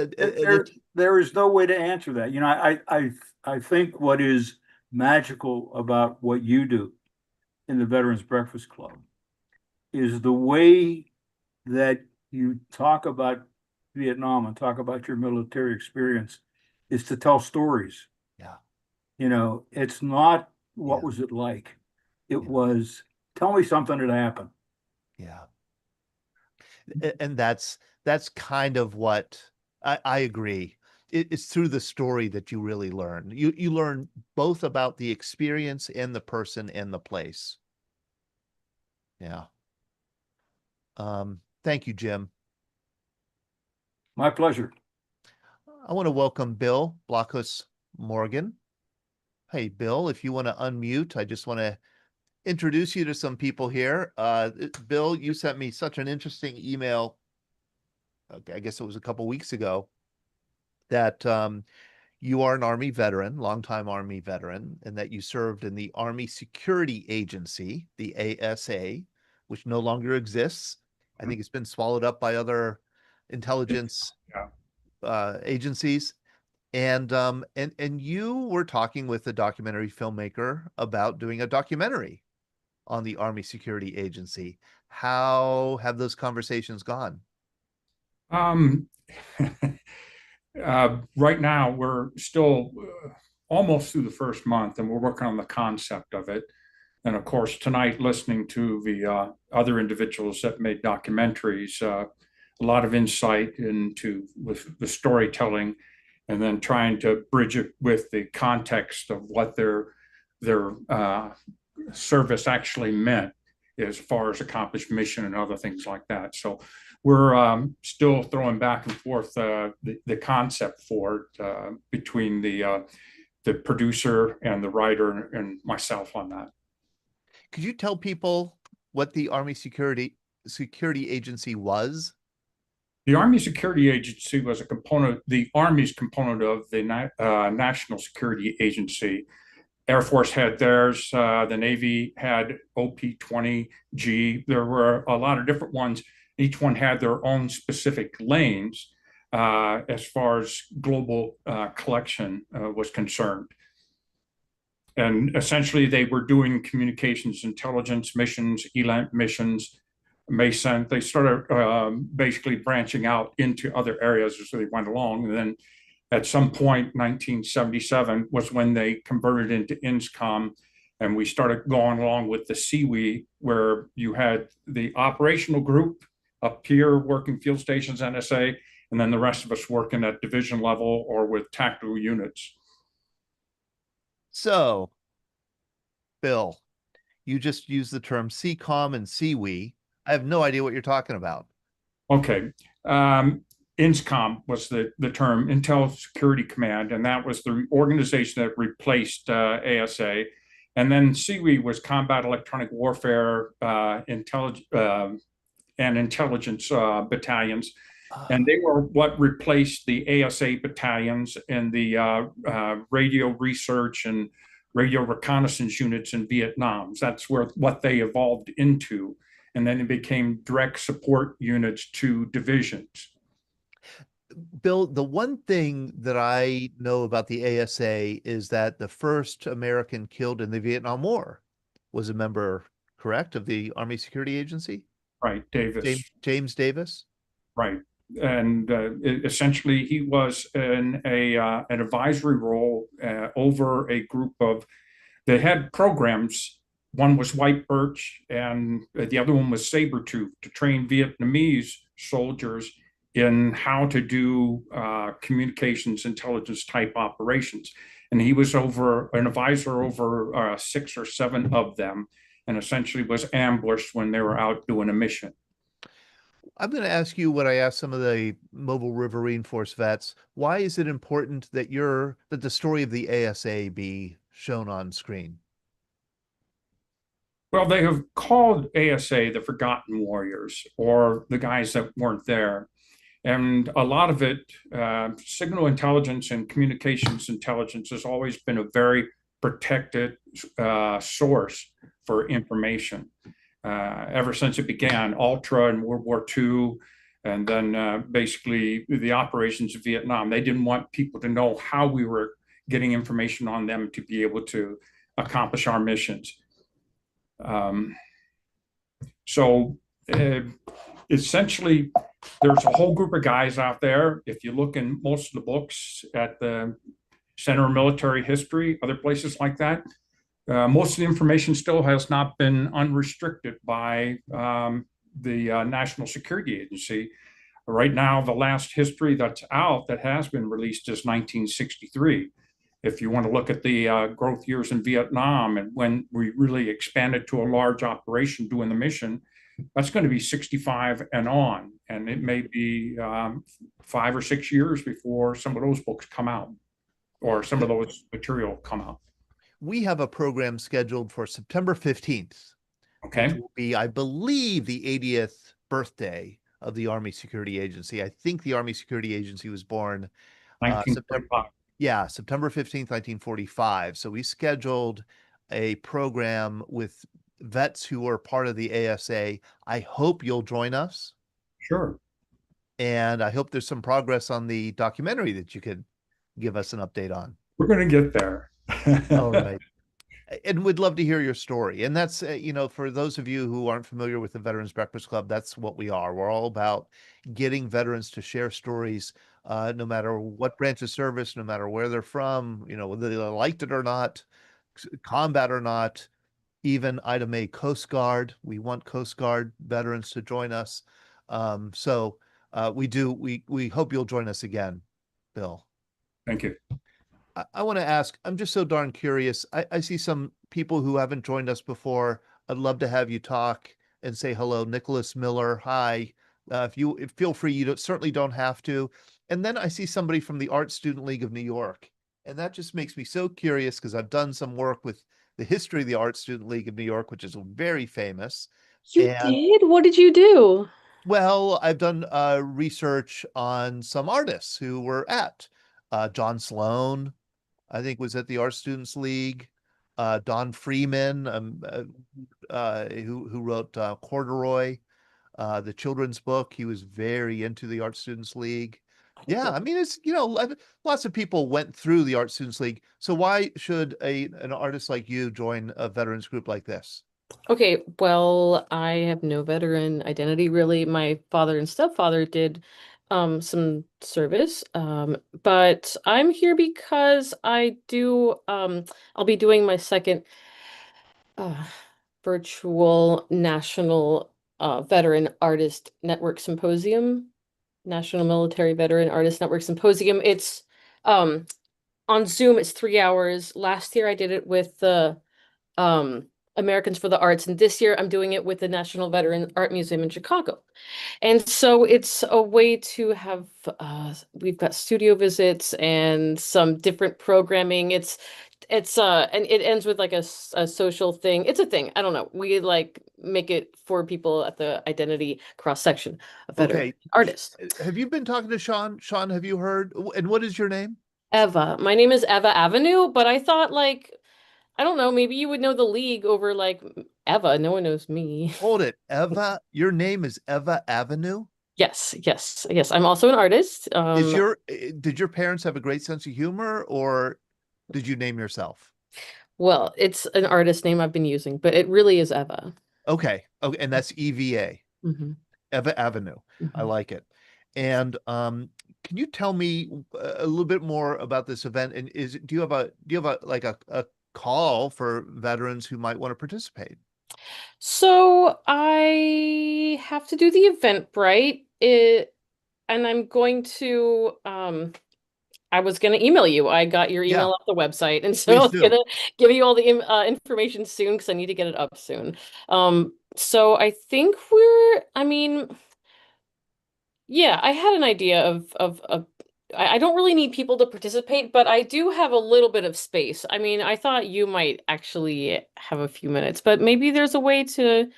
there is no way to answer that. You know, I think what is magical about what you do in the Veterans Breakfast Club is the way that you talk about Vietnam and talk about your military experience is to tell stories. Yeah. You know, it's not what was it like? It was tell me something that happened. Yeah. And that's kind of what I agree. It's through the story that you really learn. You learn both about the experience and the person and the place. Yeah. Thank you, Jim. My pleasure. I want to welcome Bill Blockhus Morgan. Hey, Bill, if you want to unmute, I just want to introduce you to some people here. Bill, you sent me such an interesting email. Okay, I guess it was a couple weeks ago that you are an Army veteran, longtime Army veteran, and that you served in the Army Security Agency, the ASA, which no longer exists. I think it's been swallowed up by other intelligence agencies. And you were talking with a documentary filmmaker about doing a documentary on the Army Security Agency. How have those conversations gone? Right now, we're still almost through the first month, and we're working on the concept of it. And of course, tonight, listening to the other individuals that made documentaries, a lot of insight into with the storytelling, and then trying to bridge it with the context of what their service actually meant as far as accomplished mission and other things like that. So we're still throwing back and forth the concept for it between the producer and the writer and myself on that. Could you tell people what the Army Security Agency was? The Army Security Agency was a component, the Army's component of the National Security Agency. Air Force had theirs, the Navy had OP-20G. There were a lot of different ones. Each one had their own specific lanes, as far as global collection was concerned. And essentially, they were doing communications intelligence missions, ELANT missions, MASENT. They started basically branching out into other areas as they went along. And then at some point, 1977 was when they converted into INSCOM, and we started going along with the CWE, where you had the operational group up here working field stations, NSA, and then the rest of us working at division level or with tactical units. So, Bill, you just used the term CCOM and CWE. I have no idea what you're talking about. Okay. INSCOM was the term, Intel Security Command, and that was the organization that replaced ASA. And then CWE was Combat Electronic Warfare and Intelligence Battalions. And they were what replaced the ASA battalions and the radio research and radio reconnaissance units in Vietnam. That's what they evolved into. And then it became direct support units to divisions. Bill, the one thing that I know about the ASA is that the first American killed in the Vietnam War was a member, correct, of the Army Security Agency? Right, Davis. James Davis? Right. And essentially, he was in an advisory role over a group of, they had programs. One was White Birch, and the other one was Sabretooth, to train Vietnamese soldiers in how to do communications intelligence type operations. And he was an advisor over 6 or 7 of them, and essentially was ambushed when they were out doing a mission. I'm going to ask you what I asked some of the Mobile Riverine Force vets. Why is it important that the story of the ASA be shown on screen? Well, they have called ASA the Forgotten Warriors, or the guys that weren't there. And a lot of it, signal intelligence and communications intelligence has always been a very protected source for information. Ever since it began, Ultra in World War II, and then basically the operations in Vietnam. They didn't want people to know how we were getting information on them to be able to accomplish our missions. So essentially, there's a whole group of guys out there. If you look in most of the books at the Center of Military History, other places like that, most of the information still has not been unrestricted by the National Security Agency. Right now, the last history that's out that has been released is 1963. If you want to look at the growth years in Vietnam and when we really expanded to a large operation doing the mission, that's going to be 65 and on. And it may be 5 or 6 years before some of those books come out, or some of those material come out. We have a program scheduled for September 15th. Okay. Which will be, I believe, the 80th birthday of the Army Security Agency. I think the Army Security Agency was born September 15th, 1945. So we scheduled a program with vets who are part of the ASA. I hope you'll join us. Sure. And I hope there's some progress on the documentary that you could give us an update on. We're going to get there. All right. And we'd love to hear your story. And that's, for those of you who aren't familiar with the Veterans Breakfast Club, that's what we are. We're all about getting veterans to share stories, no matter what branch of service, no matter where they're from, whether they liked it or not, combat or not, even item A, Coast Guard. We want Coast Guard veterans to join us. So we hope you'll join us again, Bill. Thank you. I want to ask, I'm just so darn curious. I see some people who haven't joined us before. I'd love to have you talk and say hello. Nicholas Miller, hi. Feel free, you certainly don't have to. And then I see somebody from the Art Student League of New York. And that just makes me so curious because I've done some work with the history of the Art Student League of New York, which is very famous. You did? What did you do? Well, I've done research on some artists who were at John Sloan, I think, was at the Art Students League. Don Freeman, who wrote Corduroy, the children's book. He was very into the Art Students League. Yeah, I mean, it's, lots of people went through the Art Students League. So why should an artist like you join a veterans group like this? Okay, well, I have no veteran identity really. My father and stepfather did some service. But I'm here because I'll be doing my second uh virtual national veteran artist network symposium, National Military Veteran Artist Network Symposium. It's um on Zoom, it's 3 hours. Last year I did it with the Americans for the Arts, and this year I'm doing it with the National Veteran Art Museum in Chicago. And so it's a way to have we've got studio visits and some different programming. It's and it ends with like a social thing. It's a thing. I don't know. We like make it for people at the identity cross section of veteran Okay. artists. Have you been talking to Sean? Sean, have you heard? And what is your name? Eva. My name is Eva Avenue, but I thought like I don't know, maybe you would know the league over like Eva. No one knows me. Hold it. Eva, your name is Eva Avenue? Yes, yes, yes. I'm also an artist. Did your parents have a great sense of humor, or did you name yourself? Well, it's an artist name I've been using, but it really is Eva. Okay. Okay, and that's EVA. Mhm. Eva Avenue. I like it. And can you tell me a little bit more about this event? And do you have a call for veterans who might want to participate? So I have to do the Eventbrite. And I'm going to I was going to email you. I got your email off the website, and so I was going to give you all the information soon because I need to get it up soon. So I think I mean, yeah, I had an idea of I don't really need people to participate, but I do have a little bit of space. I mean, I thought you might actually have a few minutes, but maybe there's a way to,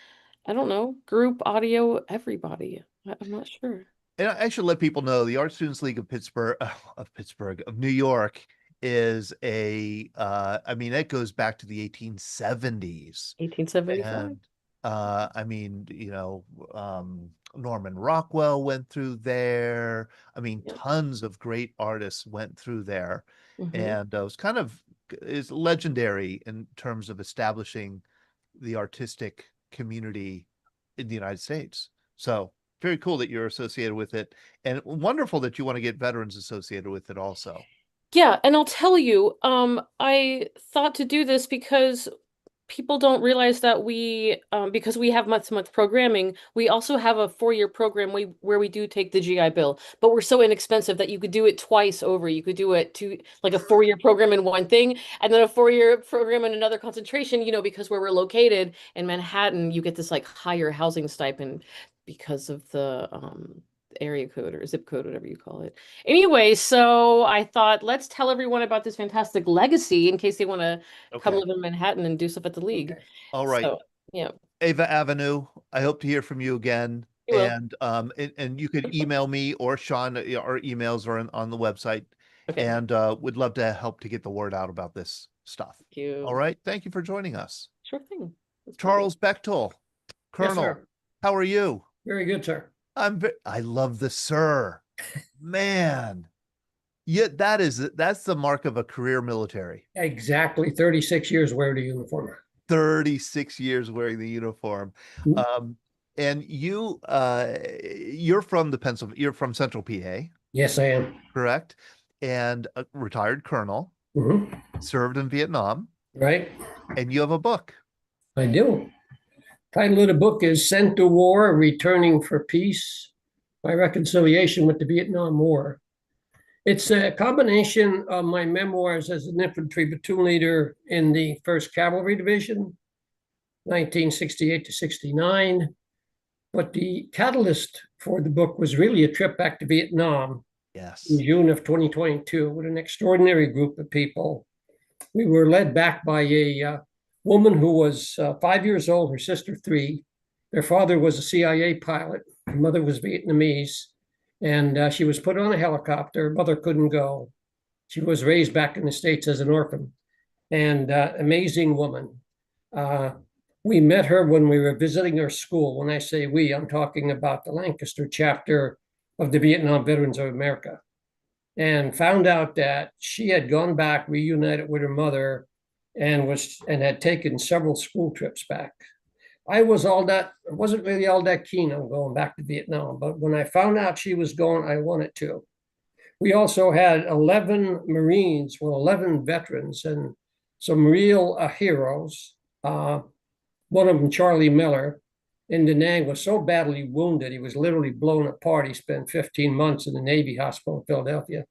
I don't know, group audio everybody. I'm not sure. And I should let people know the Art Students League of New York is I mean, it goes back to the 1870s. 1875. And I mean, Norman Rockwell went through there. I mean, tons of great artists went through there. And it was is legendary in terms of establishing the artistic community in the United States. So very cool that you're associated with it, and wonderful that you want to get veterans associated with it also. Yeah, and I'll tell you, I thought to do this because people don't realize that because we have much programming, we also have a 4-year program where we do take the GI Bill, but we're so inexpensive that you could do it twice over. You could do it like a 4-year program in one thing, and then a 4-year program in another concentration, because where we're located in Manhattan, you get this like higher housing stipend because of the area code or zip code, whatever you call it. Anyway, so I thought let's tell everyone about this fantastic legacy in case they want to come live in Manhattan and do stuff at the league. All right. So, yeah. Eva Avenue, I hope to hear from you again. You will. And you could email me or Sean. Our emails are on the website. Okay. And would love to help to get the word out about this stuff. Thank you. All right. Thank you for joining us. Sure thing. Charles Bechtel, Colonel. Yes, sir. How are you? Very good, sir. I love the sir. Man. Yeah, that's the mark of a career military. Exactly. 36 years wearing the uniform. 36 years wearing the uniform. And you're from you're from Central PA. Yes, I am. Correct. And a retired colonel, served in Vietnam. Right. And you have a book. I do. Title of the book is Sent to War, Returning for Peace, My Reconciliation with the Vietnam War. It's a combination of my memoirs as an infantry platoon leader in the 1st Cavalry Division, 1968 to 69. But the catalyst for the book was really a trip back to Vietnam. Yes. In June of 2022 with an extraordinary group of people. We were led back by a woman who was 5 years old, her sister 3. Their father was a CIA pilot. Her mother was Vietnamese. And she was put on a helicopter. Her mother couldn't go. She was raised back in the States as an orphan. And amazing woman. We met her when we were visiting her school. When I say we, I'm talking about the Lancaster chapter of the Vietnam Veterans of America. and found out that she had gone back, reunited with her mother, and had taken several school trips back. I wasn't really all that keen on going back to Vietnam, but when I found out she was going, I wanted to. We also had 11 Marines, 11 veterans, and some real heroes. One of them, Charlie Miller, in Da Nang, was so badly wounded, he was literally blown apart. He spent 15 months in the Navy hospital in Philadelphia.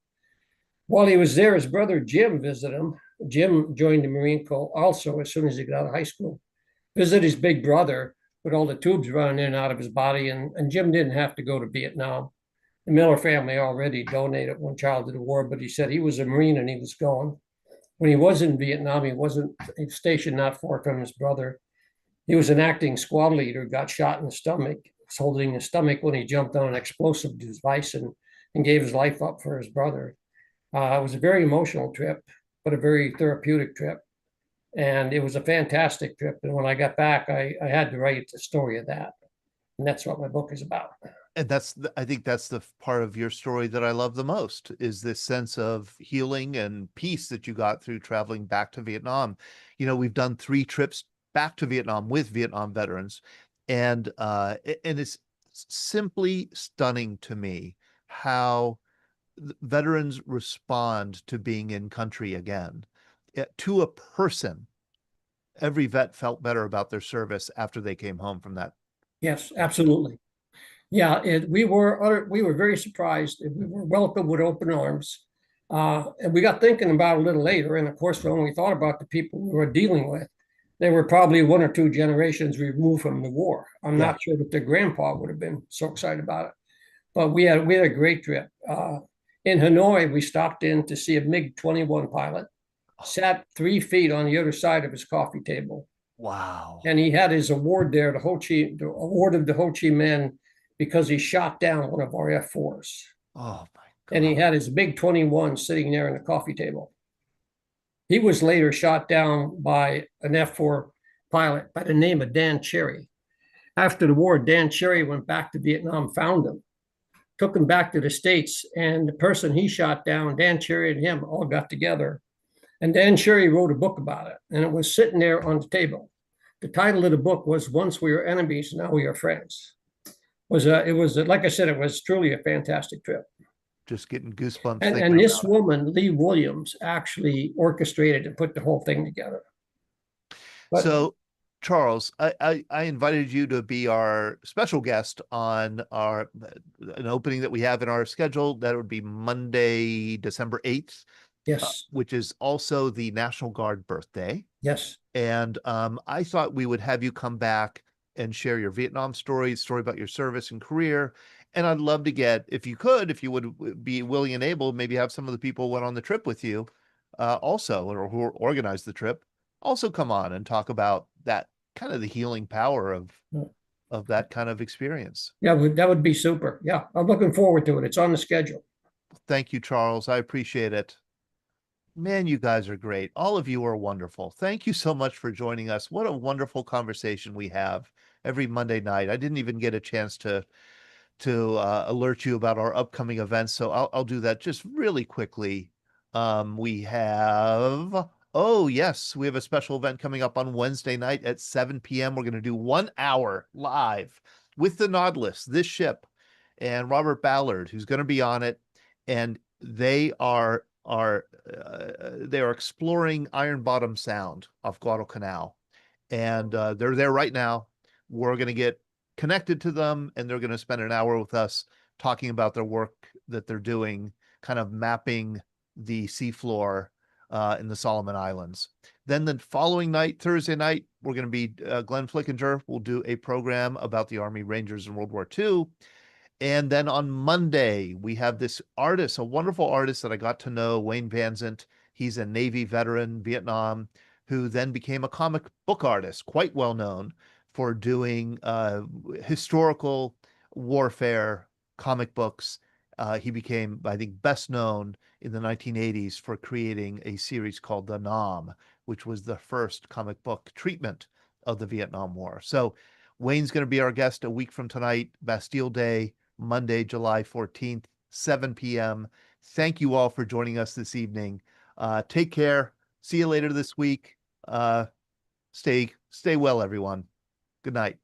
While he was there, his brother Jim visited him. Jim joined the Marine Corps also as soon as he got out of high school. Visited his big brother with all the tubes running in and out of his body, and Jim didn't have to go to Vietnam. The Miller family already donated one child to the war, but he said he was a Marine and he was going. When he was in Vietnam, he was stationed not far from his brother. He was an acting squad leader, got shot in the stomach, was holding his stomach when he jumped on an explosive device and gave his life up for his brother. It was a very emotional trip, but a very therapeutic trip. And it was a fantastic trip. And when I got back, I had to write the story of that. And that's what my book is about. And I think that's the part of your story that I love the most, is this sense of healing and peace that you got through traveling back to Vietnam. You know, we've done 3 trips back to Vietnam with Vietnam veterans, and it's simply stunning to me how veterans respond to being in country again. To a person, every vet felt better about their service after they came home from that. Yes, absolutely. Yeah, we were very surprised. We were welcomed with open arms. And we got thinking about it a little later. And of course, when we thought about the people we were dealing with, they were probably 1 or 2 generations removed from the war. I'm not sure that their grandpa would have been so excited about it. But we had a great trip. In Hanoi, we stopped in to see a MiG-21 pilot, sat 3 feet on the other side of his coffee table. Wow. And he had his award there, the award of the Ho Chi Minh, because he shot down one of our F-4s. Oh my God. And he had his MiG-21 sitting there on the coffee table. He was later shot down by an F-4 pilot by the name of Dan Cherry. After the war, Dan Cherry went back to Vietnam, found him, took him back to the States, and the person he shot down, Dan Cherry and him all got together. And Dan Cherry wrote a book about it, and it was sitting there on the table. The title of the book was "Once We Were Enemies, Now We Are Friends." It was like I said, it was truly a fantastic trip. Just getting goosebumps. And this woman, Lee Williams, actually orchestrated and put the whole thing together. But, so, Charles, I invited you to be our special guest on an opening that we have in our schedule. That would be Monday, December 8th. Yes. Which is also the National Guard birthday. Yes. And I thought we would have you come back and share your Vietnam story about your service and career. And I'd love to get, if you would be willing and able, maybe have some of the people who went on the trip with you also, or who organized the trip, also come on and talk about that kind of the healing power of that kind of experience. Yeah, that would be super. Yeah, I'm looking forward to it. It's on the schedule. Thank you, Charles. I appreciate it. Man, you guys are great. All of you are wonderful. Thank you so much for joining us. What a wonderful conversation we have every Monday night. I didn't even get a chance to alert you about our upcoming events, so I'll do that just really quickly. We have a special event coming up on Wednesday night at 7 p.m. We're going to do 1 hour live with the Nautilus, this ship, and Robert Ballard, who's going to be on it, and they are exploring Iron Bottom Sound off Guadalcanal, and they're there right now. We're going to get connected to them, and they're going to spend an hour with us talking about their work that they're doing, kind of mapping the seafloor in the Solomon Islands. Then the following night, Thursday night, we're going to be Glenn Flickinger will do a program about the Army Rangers in World War II. And then on Monday, we have this artist, a wonderful artist that I got to know, Wayne Vanzant. He's a Navy veteran, Vietnam, who then became a comic book artist, quite well known for doing historical warfare comic books. He became, I think, best known in the 1980s for creating a series called The Nam, which was the first comic book treatment of the Vietnam War. So Wayne's going to be our guest a week from tonight, Bastille Day, Monday, July 14th, 7 p.m. Thank you all for joining us this evening. Take care. See you later this week. Stay well, everyone. Good night.